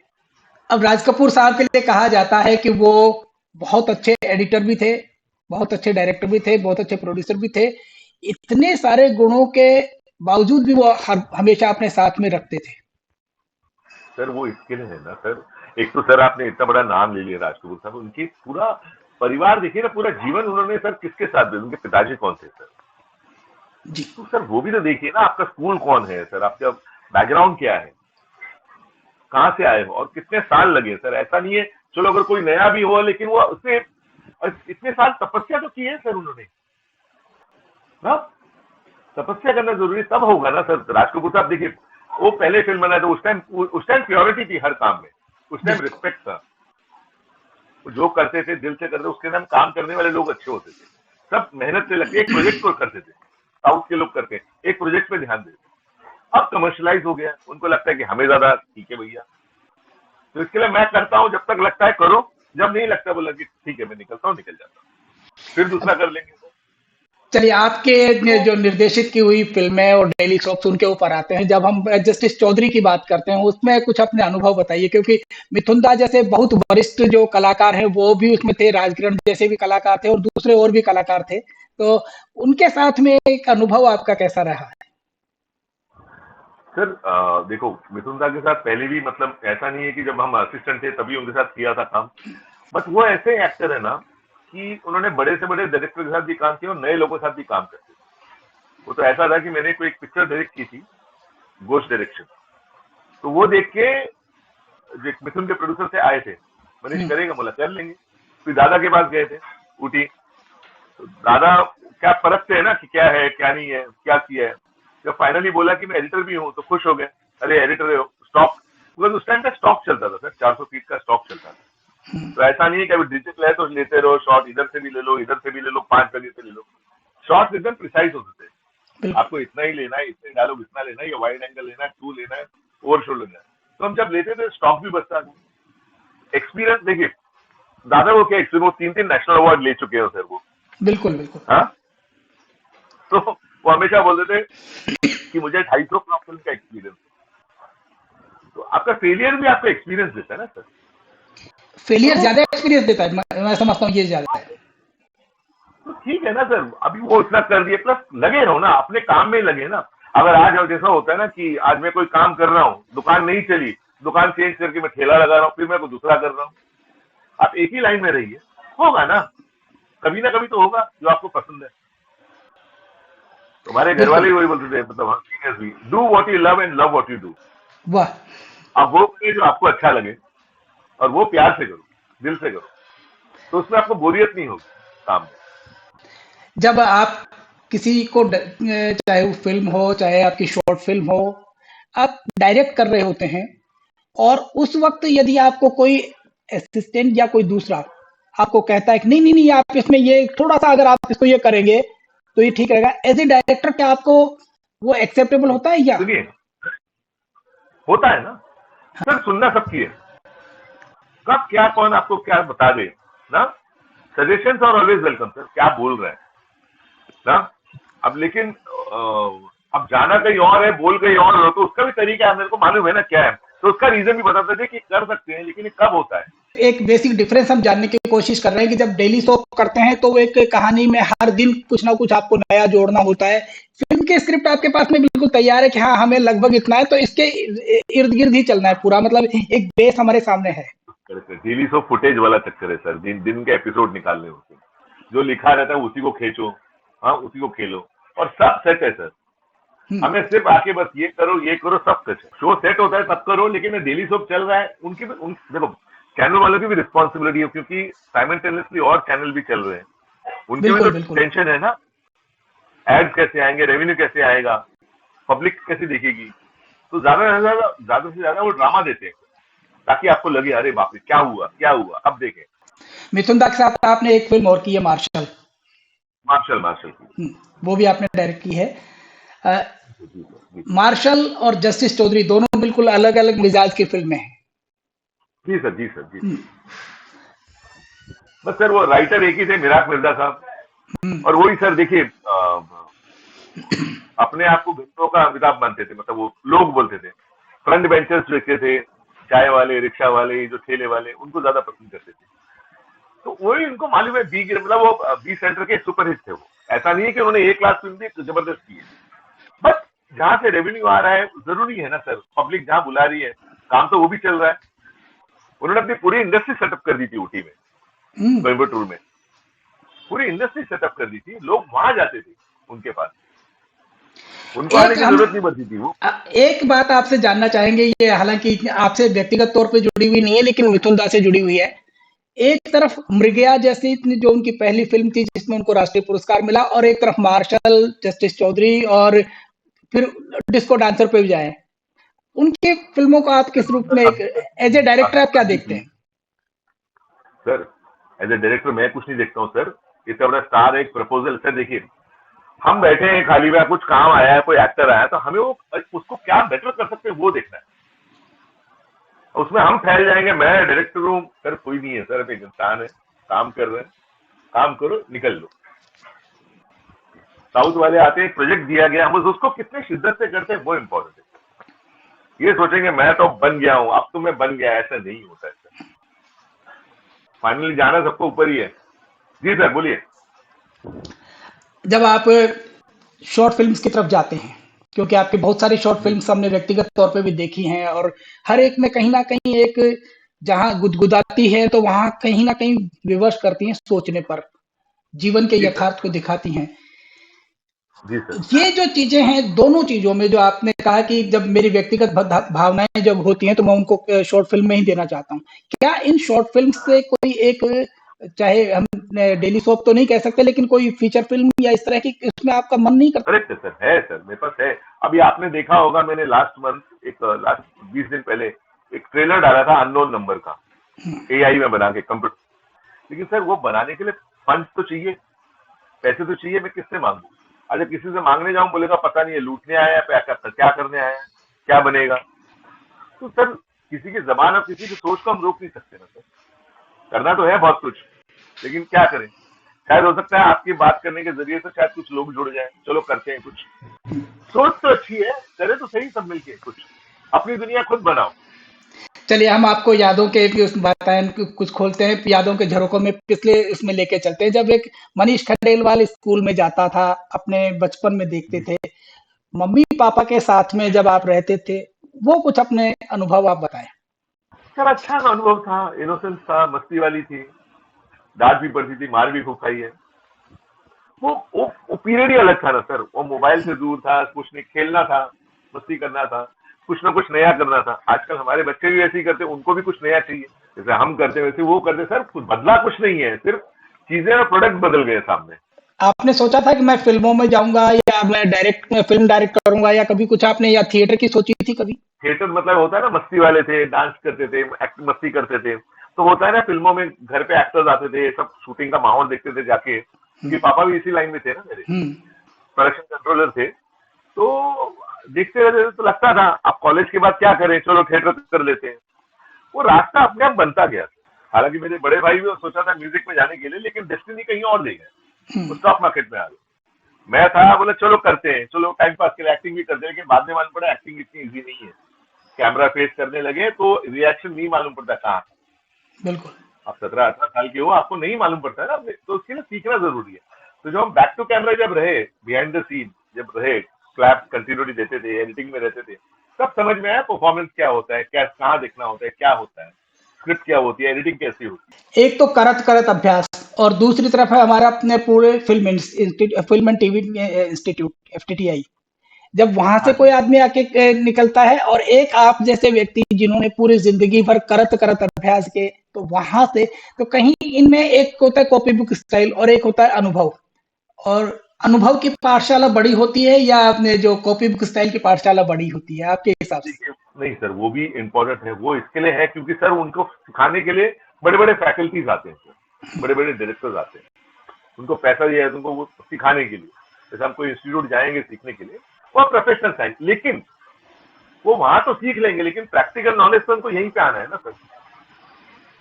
अब राज कपूर साहब के लिए कहा जाता है कि वो बहुत अच्छे एडिटर भी थे, बहुत अच्छे डायरेक्टर भी थे, बहुत अच्छे प्रोड्यूसर भी थे। इतने सारे गुणों के बावजूद भी वो हमेशा अपने साथ में रखते थे। सर वो इसके लिए है ना सर, एक तो सर आपने इतना बड़ा नाम ले लिया राज कपूर साहब, उनकी पूरा परिवार देखिए ना, पूरा जीवन उन्होंने सर किसके साथ दिया, उनके पिताजी कौन थे सर, जी। तो सर वो भी तो देखिए ना, आपका स्कूल कौन है सर, आपका बैकग्राउंड क्या है, कहाँ से आए हो और कितने साल लगे सर। ऐसा नहीं है चलो अगर कोई नया भी हो, लेकिन वो उसने इतने साल तपस्या तो की है सर उन्होंने ना। तपस्या करना जरूरी तब होगा ना सर। राज कपूर साहब देखिए, वो पहले फिल्म बनाए तो उस टाइम प्योरिटी थी हर काम में, उस टाइम बिल्कुल। रिस्पेक्ट था, जो करते थे दिल से करते थे, उसके नाम काम करने वाले लोग अच्छे होते थे, सब मेहनत से लगते, एक प्रोजेक्ट को करते थे। साउथ के लोग करते हैं, एक प्रोजेक्ट पे ध्यान देते। अब कमर्शलाइज हो गया, उनको लगता है कि हमें ज्यादा ठीक है भैया, तो इसके लिए मैं करता हूँ, जब तक लगता है करो, जब नहीं लगता बोला कि ठीक है मैं निकलता हूँ, निकल जाता हूँ, फिर दूसरा कर लेंगे तो। चलिए, आपके जो निर्देशित की हुई फिल्में और डेली सोप्स उनके ऊपर आते हैं। जब हम जस्टिस चौधरी की बात करते हैं, उसमें कुछ अपने अनुभव बताइए, क्योंकि मिथुन दा जैसे बहुत वरिष्ठ जो कलाकार हैं वो भी उसमें थे, राजकिरण जैसे भी कलाकार थे और दूसरे और भी कलाकार थे, तो उनके साथ में एक अनुभव आपका कैसा रहा? सर देखो, मिथुन दा के साथ पहले भी, मतलब ऐसा नहीं है कि जब हम असिस्टेंट थे तभी उनके साथ किया था काम, बट वो ऐसे एक्टर है ना कि उन्होंने बड़े से बड़े डायरेक्टर के साथ भी काम किया और नए लोगों के साथ भी काम करते थे। वो तो ऐसा था कि मैंने कोई एक पिक्चर डायरेक्ट की थी, गोस्ट डायरेक्शन, तो वो देख के जो मिथुन के प्रोड्यूसर से आए थे, मनीष हम्म। करेगा, बोला कर लेंगे। फिर दादा के पास गए थे ऊटी, तो दादा क्या परखते हैं ना कि क्या है क्या नहीं है, क्या किया है। जब फाइनली बोला कि मैं एडिटर भी हूँ तो खुश हो गए, अरे एडिटर हो, स्टॉक, बिकॉज उस टाइम का स्टॉक चलता था सर, 400 फीट का स्टॉक चलता था। तो ऐसा नहीं है कि अभी डिजिटल है तो लेते रहो शॉट, इधर से भी ले लो, इधर से भी ले लो, 5 जगह से ले लो। शॉट एकदम प्रिसाइज होते थे, बिल्कुल। आपको इतना ही लेना है, इतने डायलॉग इतना लेना है, या वाइड एंगल लेना है, टू लेना है, ओवर शो लेना है। तो हम जब लेते थे स्टॉक भी बचता था। एक्सपीरियंस देखिए, दादा वो क्या एक्सपीरियंस, वो 3 3 नेशनल अवार्ड ले चुके हैं सर वो। बिल्कुल। बिल्कुल। हाँ, तो वो हमेशा बोलते थे कि मुझे 250 फिल्म का एक्सपीरियंस है। तो आपका फेलियर भी आपको एक्सपीरियंस देता है ना सर। फेलियर तो ज्यादा एक्सपीरियंस देता है, मैं समझता हूँ ये ज्यादा है। तो ठीक है ना सर, अभी वो इतना कर दिए, प्लस लगे रहो ना, अपने काम में लगे ना। अगर आज और जैसा होता है ना कि आज मैं कोई काम कर रहा हूँ, दुकान नहीं चली, दुकान चेंज करके मैं ठेला लगा रहा हूँ, फिर मैं कोई दूसरा कर रहा हूँ, आप एक ही लाइन में रहिए, होगा ना, कभी ना कभी तो होगा जो आपको पसंद है। तुम्हारे घर वाले बिल्कुल। ही वही बोलते थे, मतलब हम सीनियर्स भी, do what you love and love what you do. वाह। आप वो करिए जो आपको अच्छा लगे, और वो प्यार से करो, दिल से करो, तो उसमें आपको बोरियत नहीं होगी काम में। जब आप किसी को चाहे वो फिल्म हो चाहे आपकी शॉर्ट फिल्म हो, आप डायरेक्ट कर रहे होते हैं, और उस वक्त यदि आपको कोई असिस्टेंट या कोई दूसरा आपको कहता है कि नहीं नहीं नहीं, आप इसमें ये थोड़ा सा अगर आप इसको ये करेंगे तो ये ठीक रहेगा, एज ए डायरेक्टर क्या आपको वो एक्सेप्टेबल होता है या? सुनिए, होता है ना सर, सुनना सबकी है, कब क्या कौन आपको क्या बता दे ना। Suggestions are always welcome sir, क्या बोल रहे हैं ना। अब लेकिन अब जाना कहीं और है, बोल कहीं और हो, तो उसका भी तरीका है, मेरे को मालूम है ना क्या है, तो उसका रीजन भी बता सकते कि कर सकते हैं, लेकिन ये कब होता है। एक बेसिक डिफरेंस हम जानने की कोशिश कर रहे हैं कि जब डेली सोप करते हैं तो एक कहानी में हर दिन कुछ ना कुछ आपको नया जोड़ना होता है। फिल्म के स्क्रिप्ट आपके पास में बिल्कुल तैयार है कि हाँ हमें लगभग इतना है, तो इसके इर्द गिर्द ही चलना है पूरा, मतलब एक बेस हमारे सामने है। डेली सो फुटेज वाला चक्कर है सर, दिन दिन के एपिसोड निकालने होते हैं, जो लिखा रहता है उसी को खींचो, हाँ उसी को खेलो, और सब सेट है सर। हम्म, हमें सिर्फ आके बस ये करो सब सेट है। शो सेट होता है तब करो, लेकिन डेली सोप चल रहा है, उनकी भी देखो चैनल वालों की भी रिस्पॉन्सिबिलिटी है, क्योंकि साइमल्टेनियसली और चैनल भी चल रहे हैं, उनकी भी तो बिल्कुल बिल्कुल। टेंशन है ना। एड्स कैसे आएंगे, रेवेन्यू कैसे आएगा, पब्लिक कैसे देखेगी, तो ज्यादा से ज्यादा वो ड्रामा देते हैं ताकि आपको लगे अरे बाप रे क्या हुआ अब देखें। मिथुन दा के साथ आपने एक फिल्म और की है, मार्शल। मार्शल मार्शल की। वो भी आपने डायरेक्ट की है। अ, जी सर, जी मार्शल और जस्टिस चौधरी दोनों बिल्कुल अलग अलग मिजाज की फिल्में हैं। जी सर, जी सर, जी हम्म, सर। बस सर वो राइटर एक ही थे, मिराज मिर्जा साहब, हम्म, और वही सर देखिए अपने आप को घंटों का अमिताभ मानते थे, मतलब वो लोग बोलते थे, फ्रंट बेंचर्स देखते थे, चाय वाले, रिक्शा वाले, जो ठेले वाले, उनको ज्यादा पसंद करते थे। तो वही उनको मालूम है, बी मतलब वो बी सेंटर के सुपरहिट थे वो। ऐसा नहीं है कि उन्होंने एक क्लास फिल्म दी जबरदस्त की है, बट जहां से रेवेन्यू आ रहा है जरूरी है ना सर, पब्लिक जहां बुला रही है, काम तो वो भी चल रहा है। उन्होंने अपनी पूरी इंडस्ट्री सेटअप कर दी थी ऊटी में, हम्म। कोयम्बटूर में, पूरी इंडस्ट्री सेटअप कर दी थी, लोग वहां जाते थे उनके पास, उनको आने एक की हम जरूरत नहीं पड़ती थी वो। एक बात आपसे जानना चाहेंगे, ये हालांकि आपसे व्यक्तिगत तौर पे जुड़ी हुई नहीं है लेकिन मिथुन दा से जुड़ी हुई है। एक तरफ मृगया जैसी जो उनकी पहली फिल्म थी जिसमें उनको राष्ट्रीय पुरस्कार मिला, और एक तरफ मार्शल, जस्टिस चौधरी, और फिर डिस्को डांसर पे भी जाए। उनकी फिल्मों को आप किस रूप में, एक अभी तक एज ए डायरेक्टर आप क्या अभी देखते भी हैं? सर, एज ए डायरेक्टर मैं कुछ नहीं देखता हूँ सर, इतना बड़ा स्टार एक प्रपोजल सर, देखिए हम बैठे हैं खाली में, कुछ काम आया है, कोई एक्टर आया है, तो हमें वो उसको क्या बेटर कर सकते हैं वो देखना है। उसमें हम फैल जाएंगे मैं डायरेक्टर हूँ सर, कोई नहीं है सर, एक इंसान है, काम कर रहे हैं, काम करो निकल लो। साउथ वाले आते हैं, प्रोजेक्ट दिया गया, हम उसको कितने शिद्दत से करते हैं वो इम्पोर्टेंट है। ये सोचेंगे मैं तो बन गया हूँ, अब तो मैं बन गया, ऐसा नहीं होता है सर। फाइनली जाना सबको ऊपर ही है। जी सर बोलिए। जब आप शॉर्ट फिल्म्स की तरफ जाते हैं, क्योंकि आपकी बहुत सारी शॉर्ट जी फिल्म्स हमने व्यक्तिगत तौर पे भी देखी हैं, और हर एक में कहीं ना कहीं एक, जहां गुदगुदाती है तो वहां कहीं ना कहीं विवश करती हैं सोचने पर, जीवन के जी सर, यथार्थ को दिखाती हैं। जी सर। ये जो चीजें हैं, दोनों चीजों में जो आपने कहा कि जब मेरी व्यक्तिगत भावनाएं जब होती हैं तो मैं उनको शॉर्ट फिल्म में ही देना चाहता हूँ। क्या इन शॉर्ट फिल्म से कोई एक, चाहे हम डेली सोप तो नहीं कह सकते लेकिन कोई फीचर फिल्म या इस तरह की, इसमें आपका मन नहीं करता? करेक्ट है सर, मेरे पास है। अभी आपने देखा होगा, मैंने लास्ट मंथ एक लास्ट 20 दिन पहले एक ट्रेलर डाला था अननोन नंबर का, एआई में बना के कंप्यूटर। लेकिन सर वो बनाने के लिए फंड तो चाहिए, पैसे तो चाहिए, मैं किससे मांगू? अगर किसी से मांगने जाऊं बोलेगा पता नहीं है, लूटने आया है, क्या करने आया है, क्या बनेगा। तो सर किसी की जबान और किसी की सोच को हम रोक नहीं सकते ना सर। करना तो है बहुत कुछ, लेकिन क्या करें। शायद हो सकता है आपकी बात करने के जरिए से शायद कुछ लोग जुड़ जाए, चलो करते हैं कुछ। सोच तो अच्छी है, करे तो सही सब मिलके कुछ, अपनी दुनिया खुद बनाओ। चलिए, हम आपको यादों के भी उस बताएं कुछ खोलते हैं, यादों के झरोकों में पिछले इसमें लेके चलते हैं, जब एक मनीष खंडेलवाल स्कूल में जाता था, अपने बचपन में देखते थे, मम्मी पापा के साथ में जब आप रहते थे, वो कुछ अपने अनुभव आप बताएं। सर अच्छा अनुभव था, इनोसेंस था, मस्ती वाली थी, डांट भी पड़ती थी, मार भी खूब खाई है। वो पीरियड ही अलग था ना सर, वो मोबाइल से दूर था, कुछ नहीं, खेलना था, मस्ती करना था, कुछ ना कुछ नया करना था। आजकल हमारे बच्चे भी ऐसे ही करते, उनको भी कुछ नया चाहिए, जैसे हम करते वैसे वो करते सर, कुछ बदला कुछ नहीं है, सिर्फ चीजें और प्रोडक्ट बदल गए सामने। आपने सोचा था कि मैं फिल्मों में जाऊंगा या मैं डायरेक्ट फिल्म डायरेक्ट करूंगा, या कभी कुछ आपने या थिएटर की सोची थी कभी? थिएटर मतलब होता है ना, मस्ती वाले थे, डांस करते थे, एक्ट मस्ती करते थे, तो होता है ना फिल्मों में घर पे एक्टर्स आते थे, सब शूटिंग का माहौल देखते थे जाके, क्योंकि पापा भी इसी लाइन में थे ना मेरे, हम्म। प्रोडक्शन कंट्रोलर थे। तो देखते रहते थे, तो लगता था अब कॉलेज के बाद क्या करें, चलो थिएटर कर लेते हैं। वो रास्ता अपने आप बनता गया। हालांकि मेरे बड़े भाई भी सोचा था म्यूजिक में जाने के लिए, लेकिन डेस्टिनी कहीं और ले गए, वो स्टॉक मार्केट में आ गए। मैं था बोला चलो करते हैं, चलो टाइम पास के लिए एक्टिंग भी करते हैं, लेकिन बाद में मालूम पड़ा एक्टिंग इतनी इजी नहीं है। कैमरा फेस करने लगे तो रिएक्शन नहीं मालूम पड़ता कहाँ। बिल्कुल। आप 17-18 साल के हो, आपको नहीं मालूम पड़ता है ना, तो उसके लिए सीखना जरूरी है। तो जब हम बैक टू कैमरा जब रहे, बिहाइंड द सीन जब रहे, क्लैप कंटिन्यूटी देते थे, एडिटिंग में रहते थे, तब समझ में आया परफॉर्मेंस क्या होता है, क्या कहाँ देखना होता है, क्या होता है, स्क्रिप्ट क्या होती है, एडिटिंग कैसी होती एक तो करत करत अभ्यास, और दूसरी तरफ है हमारा अपने पूरे फिल्म एंड टीवी इंस्टीट्यूट, एफटीटीआई। जब वहां है। से हाँ कोई जी। आदमी आके निकलता है, और एक आप जैसे व्यक्ति जिन्होंने पूरी जिंदगी भर करत करत अभ्यास के, तो वहां से तो कहीं इनमें एक होता है कॉपी बुक स्टाइल और एक होता है अनुभव। और अनुभव की पाठशाला बड़ी होती है या अपने जो कॉपी बुक स्टाइल की पाठशाला बड़ी होती है आपके हिसाब से? देखिए, नहीं सर, वो भी इम्पोर्टेंट है, वो इसके लिए है क्योंकि सर उनको सिखाने के लिए बड़े बड़े फैकल्टीज आते हैं सर, बड़े बड़े डायरेक्टर्स आते हैं, उनको पैसा दिया है उनको वो सिखाने के लिए। जैसे हम कोई इंस्टीट्यूट जाएंगे सीखने के लिए, वो प्रोफेशनल साइंस, लेकिन वो वहां तो सीख लेंगे, लेकिन प्रैक्टिकल नॉलेज तो उनको यहीं पे आना है ना सर।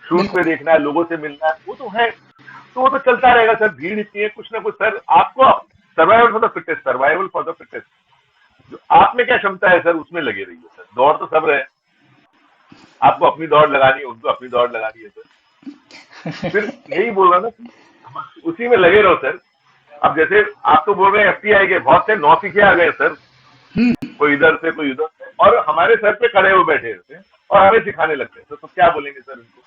शूट पे बिल्कुल। देखना है, लोगों से मिलना है, वो तो है, तो वो तो चलता रहेगा सर। भीड़ इतनी है, कुछ ना कुछ सर आपको survival for the fittest, survival for the fittest. जो आप में क्या क्षमता है सर, उसमें लगे रहिए सर। दौड़ तो सब रहे, आपको अपनी दौड़ लगानी है, उनको अपनी दौड़ लगानी है सर। फिर यही बोल रहा ना, उसी में लगे रहो सर। अब जैसे आप तो बोल रहे हैं एफटीआई के बहुत से नौसिखिए आ गए सर, हम्म। कोई इधर से कोई उधर से, और हमारे सर पे खड़े हुए बैठे रहते हैं और हमें सिखाने लगते हैं, तो क्या बोलेंगे सर इनको?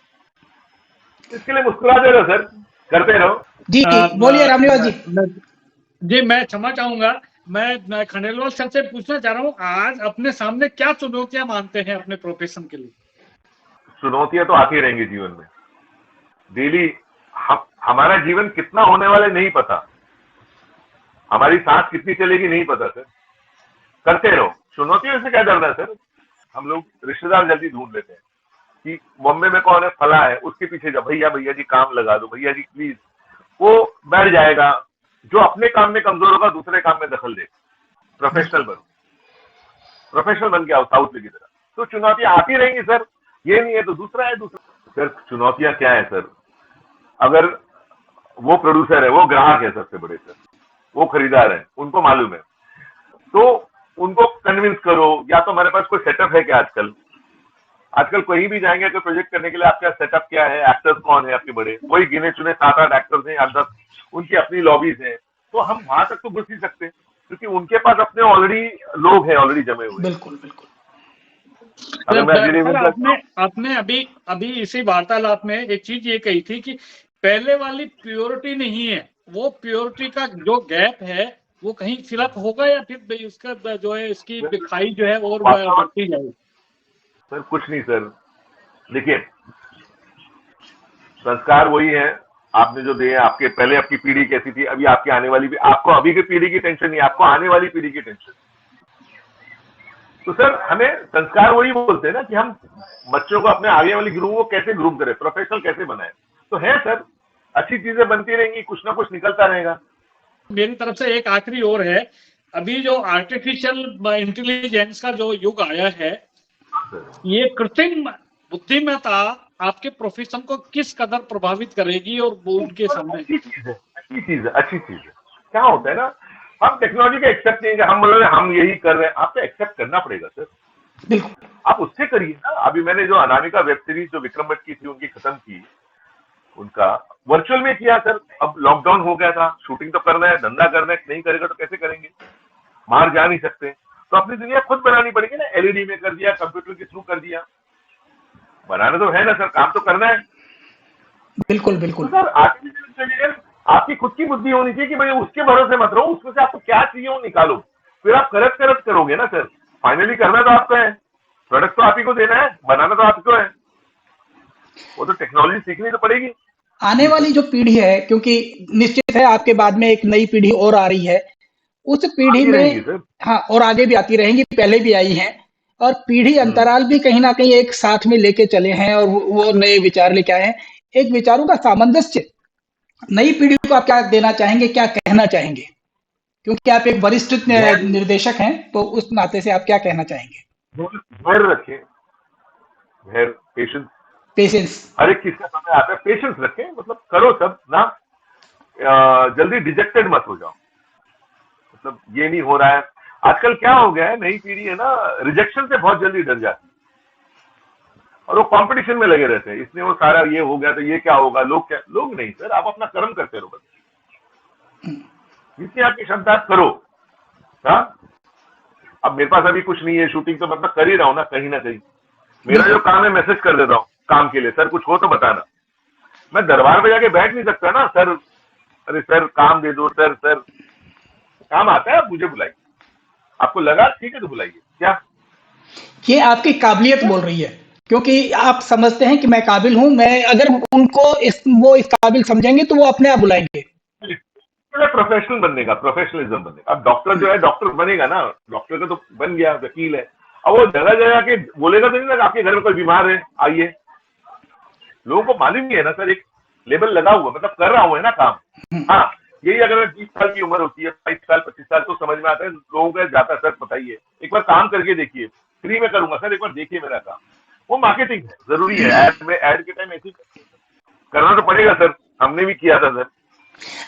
इसके लिए मुस्कुराते रहो सर, करते रहो। जी, बोलिए रामनिवास जी। जी, मैं क्षमा चाहूंगा, मैं खंडेलवाल सर से पूछना चाह रहा हूँ, आज अपने सामने क्या चुनौतियां मानते हैं अपने प्रोफेशन के लिए? चुनौतियां तो आती रहेंगी जीवन में, डेली। हमारा जीवन कितना होने वाला है नहीं पता, हमारी सांस कितनी चलेगी नहीं पता सर। करते रहो, चुनौतियों से क्या डरना है सर। हम लोग रिश्तेदार जल्दी ढूंढ लेते हैं कि बॉम्बे में कौन है, फला है, उसके पीछे जाओ, भैया भैया जी काम लगा दो, भैया जी प्लीज। वो बैठ जाएगा, जो अपने काम में कमजोर होगा दूसरे काम में दखल देगा। प्रोफेशनल बनो, प्रोफेशनल बन के आओ साउथ की तरह। तो चुनौतियां आती रहेंगी सर, ये नहीं है तो दूसरा है दूसरा। सर चुनौतियां क्या है सर, अगर वो प्रोड्यूसर है, वो ग्राहक है सबसे बड़े सर, वो खरीदार है, उनको मालूम है, तो उनको कन्विंस करो। या तो हमारे पास कोई सेटअप है क्या आजकल, आजकल कहीं भी जाएंगे तो प्रोजेक्ट करने के लिए आपका सेटअप क्या है, एक्टर्स कौन है आपके बड़े, वही गिने चुने 7-8 एक्टर्स हैं, 8-10, उनकी अपनी लॉबीज हैं। तो हम वहां तक तो घुस ही सकते हैं क्योंकि उनके पास अपने ऑलरेडी लोग हैं, ऑलरेडी जमे हुए। बिल्कुल बिल्कुल। अगर मैं अकेले सर, में करता हूँ, आपने अभी अभी इसी वार्तालाप में एक चीज ये कही थी कि पहले वाली प्योरिटी नहीं है, वो प्योरिटी का जो गैप है वो कहीं फिलअप होगा, या फिर इसका जो है इसकी खाई जो है और बढ़ती जाएगी? सर कुछ नहीं सर, देखिए संस्कार वही है, आपने जो दिए, आपके पहले आपकी पीढ़ी कैसी थी, अभी आपकी आने वाली भी, आपको अभी की पीढ़ी की टेंशन नहीं, आपको आने वाली पीढ़ी की टेंशन। तो सर हमें संस्कार वही बोलते हैं ना कि हम बच्चों को, अपने आगे वाली ग्रूम को कैसे ग्रूम करें, प्रोफेशनल कैसे बनाए। तो है सर, अच्छी चीजें बनती रहेंगी, कुछ ना कुछ निकलता रहेगा। मेरी तरफ से एक आखिरी और है, अभी जो आर्टिफिशियल इंटेलिजेंस का जो युग आया है, ये कृत्रिम बुद्धिमत्ता आपके प्रोफेशन को किस कदर प्रभावित करेगी और वो उनके सामने? अच्छी चीज है, अच्छी चीज है, अच्छी चीज है। क्या होता है ना, हम टेक्नोलॉजी का एक्सेप्ट नहीं, हम बोल रहे हम यही कर रहे हैं, आपको एक्सेप्ट करना पड़ेगा सर। बिल्कुल। आप उससे करिए ना। अभी मैंने जो अनामिका वेब सीरीज जो विक्रम भट्ट की थी उनकी खत्म की, उनका वर्चुअल में किया सर। अब लॉकडाउन हो गया था, शूटिंग तो करना है, धंधा करना है, नहीं करेगा तो कैसे करेंगे, बाहर जा नहीं सकते, तो अपनी दुनिया खुद बनानी पड़ेगी ना। एलईडी में कर दिया, कंप्यूटर के थ्रू कर दिया, बनाना तो है ना सर, काम तो करना है। बिल्कुल तो बिल्कुल। सर आर्टिफिशियल इंटेलिजेंस आपकी खुद की बुद्धि होनी चाहिए कि भाई उसके भरोसे मत रहो, उसमें से आपको क्या चाहिए वो निकालो, फिर आप करत करत करोगे ना सर। फाइनली करना तो आपका है, प्रोडक्ट तो आप ही को देना है, बनाना तो आपको है, वो तो टेक्नोलॉजी सीखनी तो पड़ेगी। आने जी वाली सर। जो पीढ़ी है, क्योंकि निश्चित है आपके बाद में एक नई पीढ़ी और आ रही है, उस पीढ़ी आती रहेंगी में, सर। हाँ, और आगे भी आती रहेंगी, पहले भी आई हैं, और पीढ़ी अंतराल भी कहीं ना कहीं एक साथ में लेके चले हैं, और वो नए विचार लेके आए हैं। एक विचारों का सामंजस्य, नई पीढ़ी को आप क्या देना चाहेंगे, क्या कहना चाहेंगे? क्योंकि आप एक वरिष्ठ धैर्य, निर्देशक हैं, तो उस नाते से आप क्या कहना चाहेंगे? धैर्य रखें, धैर्य, पेशेंस, पेशेंस। हर एक चीज का समय आता है, पेशेंस रखें, मतलब करो सब ना, जल्दी डिजेक्टेड मत हो जाओ, मतलब ये नहीं हो रहा है। आजकल क्या हो गया है, नई पीढ़ी है ना, रिजेक्शन से बहुत जल्दी डर जाती है और वो कंपटीशन में लगे रहते हैं, इसने वो सारा ये हो गया तो ये क्या होगा, लोग क्या, लोग नहीं सर, आप अपना कर्म करते रहो बस, जितनी आपकी क्षमता है करो। हाँ, अब मेरे पास अभी कुछ नहीं है, शूटिंग तो मतलब कर ही रहा हूँ ना कहीं ना कहीं, मेरा जो काम है मैसेज कर देता हूँ काम के लिए, सर कुछ हो तो बताना। मैं दरबार पे जाके बैठ नहीं सकता ना सर, अरे सर काम दे दो सर, सर काम आता है, आप मुझे बुलाइए, आपको लगा ठीक है तो बुलाइए, क्या ये आपकी काबिलियत बोल रही है, क्योंकि आप समझते हैं कि मैं काबिल हूं, मैं अगर उनको वो इस काबिल समझेंगे तो वो अपने आप बुलाएंगे। प्रोफेशनल बनने का, प्रोफेशनलिज्म बनने का। अब डॉक्टर जो है डॉक्टर बनेगा ना, डॉक्टर का तो बन गया, वकील है, अब वो जगह जगह के बोलेगा तो नहीं लगा आपके घर में कोई बीमार है आइए, लोगों को मालूम ही है ना सर, एक लेबल लगा हुआ, मतलब कर रहा हूं है ना काम। हाँ, यही अगर 20 साल की उम्र होती है, 22 साल 25 साल, तो समझ में आता है, लोगों का जाता है, सर बताइए एक बार काम करके देखिए, फ्री में करूंगा सर, एक बार देखिए मेरा काम। वो मार्केटिंग है, जरूरी है, ऐड में, ऐड के टाइम ऐसी करना तो पड़ेगा सर, हमने भी किया था सर।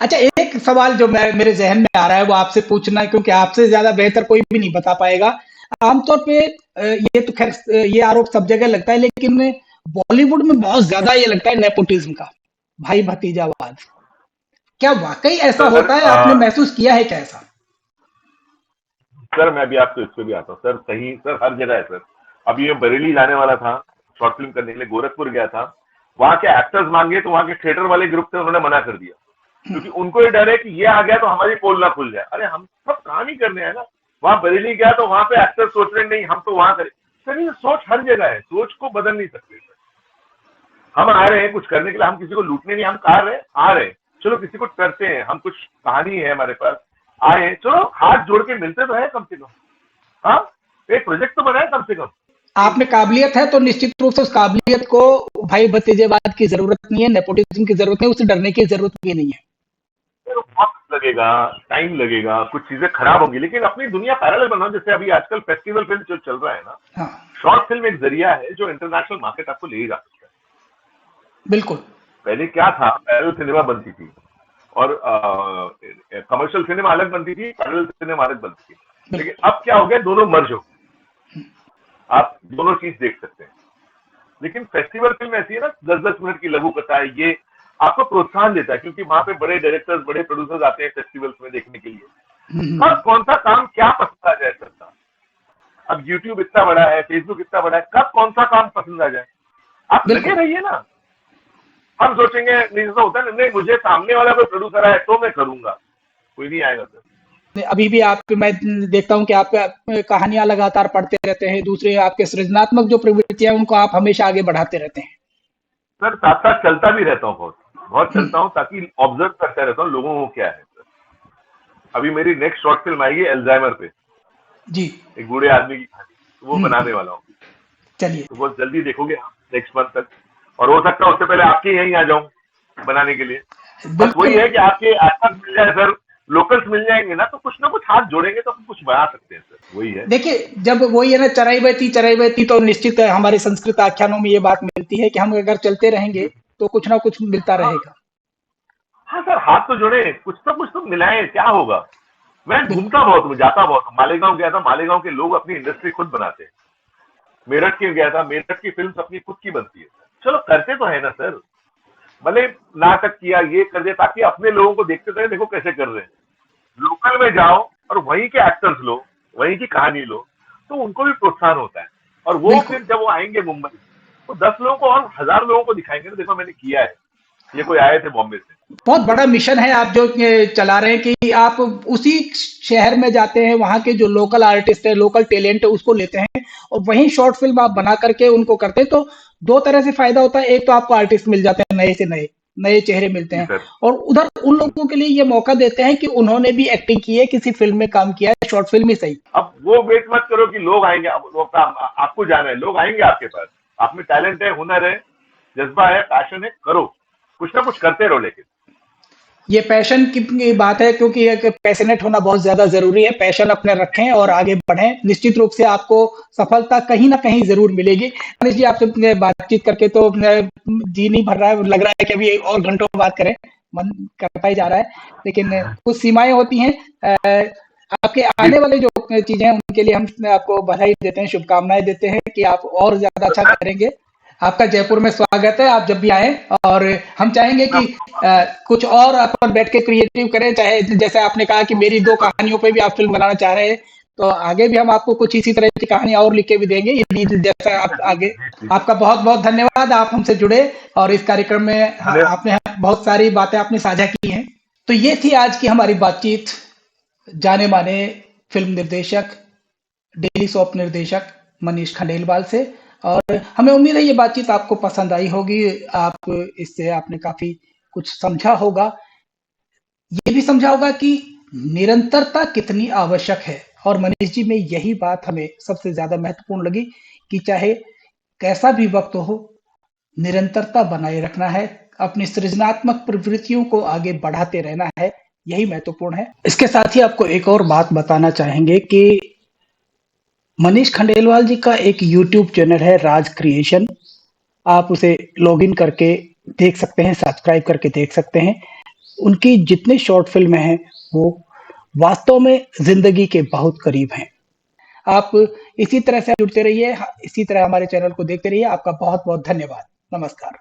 अच्छा, एक सवाल जो मेरे जहन में आ रहा है वो आपसे पूछना है, क्योंकि आपसे ज्यादा बेहतर कोई भी नहीं बता पाएगा। आमतौर पे ये तो खैर ये आरोप सब जगह लगता है, लेकिन बॉलीवुड में बहुत ज्यादा ये लगता है नेपोटिज्म का, भाई भतीजावाद। क्या वाकई ऐसा सर होता है? आपने महसूस किया है क्या ऐसा? सर मैं भी आपको इस पे भी आता हूँ सर, कहीं सर हर जगह है सर। अभी मैं बरेली जाने वाला था शॉर्ट फिल्म करने के लिए, गोरखपुर गया था, वहां के एक्टर्स मांगे तो वहां के थिएटर वाले ग्रुप थे, उन्होंने मना कर दिया, क्योंकि उनको ये डर है कि ये आ गया तो हमारी पोल ना खुल जाए। अरे हम सब काम ही करने हैं ना, वहां बरेली गया तो वहां पे एक्टर सोच रहे नहीं हम तो वहां करें। सर ये सोच हर जगह है, सोच को बदल नहीं सकते सर। हम आ रहे हैं कुछ करने के लिए, हम किसी को लूटने नहीं, हम आ रहे हैं, आ रहे हैं, चलो किसी को करते हैं, हम कुछ कहानी है हमारे पास, आए चलो हाथ जोड़ के मिलते तो है कम से कम। हाँ, एक प्रोजेक्ट तो बनाए कम से कम। आप में काबिलियत है तो निश्चित रूप से उस काबिलियत को भाई भतीजेवाद की जरूरत नहीं है, नेपोटिज्म की जरूरत नहीं है, उससे डरने की जरूरत भी नहीं है। फिर वक्त लगेगा, टाइम लगेगा, कुछ चीजें खराब होंगी, लेकिन अपनी दुनिया पैरेलल बनाओ। जैसे अभी आजकल फेस्टिवल फिल्म जो चल रहा है ना, हाँ, शॉर्ट फिल्म एक जरिया है जो इंटरनेशनल मार्केट आपको ले जा सकता है। बिल्कुल। पहले क्या था, पैरेलल सिनेमा बनती थी और कमर्शियल सिनेमा अलग बनती थी, पैरेलल सिनेमा अलग बनती थी, लेकिन बिल्कुल। अब क्या हो गया, दोनों मर्ज हो गए, आप दोनों चीज देख सकते हैं। लेकिन फेस्टिवल फिल्म ऐसी है ना, 10-10 मिनट की लघु कथा है, ये आपको प्रोत्साहन देता है, क्योंकि वहां पे बड़े डायरेक्टर्स बड़े प्रोड्यूसर्स आते हैं फेस्टिवल्स में देखने के लिए। कब कौन सा काम क्या पसंद आ जाए सबका, अब यूट्यूब इतना बड़ा है, फेसबुक इतना बड़ा है, कब कौन सा काम पसंद आ जाए, आप लगे बिल्कुल। रहिए ना। हम सोचेंगे नहीं, ऐसा होता है नहीं, मुझे सामने वाला कोई प्रोड्यूसर है तो मैं करूंगा, कोई नहीं आएगा सर। अभी भी आप मैं देखता हूँ कि आप कहानियां लगातार पढ़ते रहते हैं, दूसरे आपके सृजनात्मक जो प्रवृत्तियां हैं उनको आप हमेशा आगे बढ़ाते रहते हैं। सर साथ साथ चलता भी रहता हूँ, बहुत बहुत चलता हूँ, ताकि ऑब्जर्व करता रहता हूँ लोगों को क्या है सर। अभी मेरी नेक्स्ट शॉर्ट फिल्म आएगी एल्जाइमर पे, जी। एक बूढ़े आदमी की कहानी, तो वो बनाने वाला हूँ, चलिए। तो बहुत जल्दी देखोगे आप नेक्स्ट मंथ तक, और हो सकता है उससे पहले आपके यहीं आ जाऊं बनाने के लिए। बस वही बिल्कुल। है कि आपके आसपास मिल जाए सर, लोकल्स मिल जाएंगे ना, तो कुछ ना कुछ हाथ जोड़ेंगे तो हम कुछ बना सकते हैं सर, वही है। देखिए, जब वही है ना, चराई बहती तो निश्चित है, हमारे संस्कृत आख्यानों में ये बात मिलती है कि हम अगर चलते रहेंगे तो कुछ ना कुछ मिलता हाँ, रहेगा। हाँ सर, हाथ तो जोड़े, कुछ तो मिलाएं, क्या होगा। मैं बिल्कुल। घूमता बहुत हूँ, जाता बहुत हूँ, मालेगांव गया था, मालेगांव के लोग अपनी इंडस्ट्री खुद बनाते हैं। मेरठ के गया था, मेरठ की फिल्म अपनी खुद की बनती है, चलो करते तो है ना सर, भले नाटक किया ये कर दिया, ताकि अपने लोगों को देखते रहे, देखो कैसे कर रहे हैं। लोकल में जाओ और वहीं के एक्टर्स लो, वहीं की कहानी लो, तो उनको भी प्रोत्साहन होता है, और वो बिल्कुल। फिर जब वो आएंगे मुंबई, तो 10 लोगों को और 1000 लोगों को दिखाएंगे ना, देखो मैंने किया है, ये कोई आए थे बॉम्बे से। बहुत बड़ा मिशन है आप जो ये चला रहे हैं कि आप उसी शहर में जाते हैं, वहाँ के जो लोकल आर्टिस्ट है, लोकल टैलेंट है, उसको लेते हैं और वहीं शॉर्ट फिल्म आप बना करके उनको करते हैं, तो दो तरह से फायदा होता है। एक तो आपको आर्टिस्ट मिल जाते हैं, नए से नए नए चेहरे मिलते जी हैं, सर। और उधर उन लोगों के लिए ये मौका देते हैं कि उन्होंने भी एक्टिंग की है, किसी फिल्म में काम किया है, शॉर्ट फिल्म ही सही। अब वो वेट मत करो कि लोग आएंगे, अब आपको जाना है, लोग आएंगे आपके पास, आप में टैलेंट है, हुनर है, जज्बा है, पैशन है, करो, कुछ ना कुछ करते रहो, लेकिन ये पैशन की बात है, क्योंकि एक पैशनेट होना बहुत ज़्यादा ज़रूरी है। पैशन अपने रखें और आगे बढ़ें। निश्चित रूप से आपको सफलता कहीं न कहीं ज़रूर मिलेगी। मनीष जी, आपसे बातचीत करके तो जी नहीं भर रहा है, लग रहा है कि अभी और घंटों बात करें, मन करता ही जा रहा है। लेकिन कुछ सीमाएँ होती हैं। आपके जी आने वाले जो चीज़ें हैं, उनके लिए हम आपको बधाई देते हैं, शुभकामनाएँ देते हैं कि आप और ज़्यादा अच्छा करेंगे। आपका जयपुर में स्वागत है, आप जब भी आएँ। और हम चाहेंगे कि कुछ और अपन बैठ के क्रिएटिव करें, चाहे जैसे आपने कहा कि मेरी 2 कहानियों पे भी आप फ़िल्म बनाना चाह रहे हैं, तो आगे भी हम आपको कुछ इसी तरह की कहानियाँ और लिख के भी देंगे। ये जैसा आप आगे, आपका बहुत-बहुत धन्यवाद, आप हमसे जुड़े और इस कार्यक्रम में आपने बहुत सारी बातें आपने साझा की हैं। तो ये थी आज की हमारी बातचीत जाने-माने फ़िल्म निर्देशक, डेली सोप निर्देशक मनीष खंडेलवाल से। और हमें उम्मीद है ये बातचीत आपको पसंद आई होगी। आप इससे आपने काफ़ी कुछ समझा होगा। ये भी समझा होगा कि निरंतरता कितनी आवश्यक है। और मनीष जी में यही बात हमें सबसे ज़्यादा महत्वपूर्ण लगी कि चाहे कैसा भी वक़्त हो, निरंतरता बनाए रखना है, अपनी सृजनात्मक प्रवृत्तियों को आगे बढ़ाते रहना है, यही महत्वपूर्ण है। इसके साथ ही आपको एक और बात बताना चाहेंगे कि मनीष खंडेलवाल जी का एक यूट्यूब चैनल है, राज क्रिएशन। आप उसे लॉगिन करके देख सकते हैं, सब्सक्राइब करके देख सकते हैं। उनकी जितने शॉर्ट फ़िल्में हैं, वो वास्तव में ज़िंदगी के बहुत करीब हैं। आप इसी तरह से जुड़ते रहिए, इसी तरह हमारे चैनल को देखते रहिए। आपका बहुत-बहुत धन्यवाद। नमस्कार।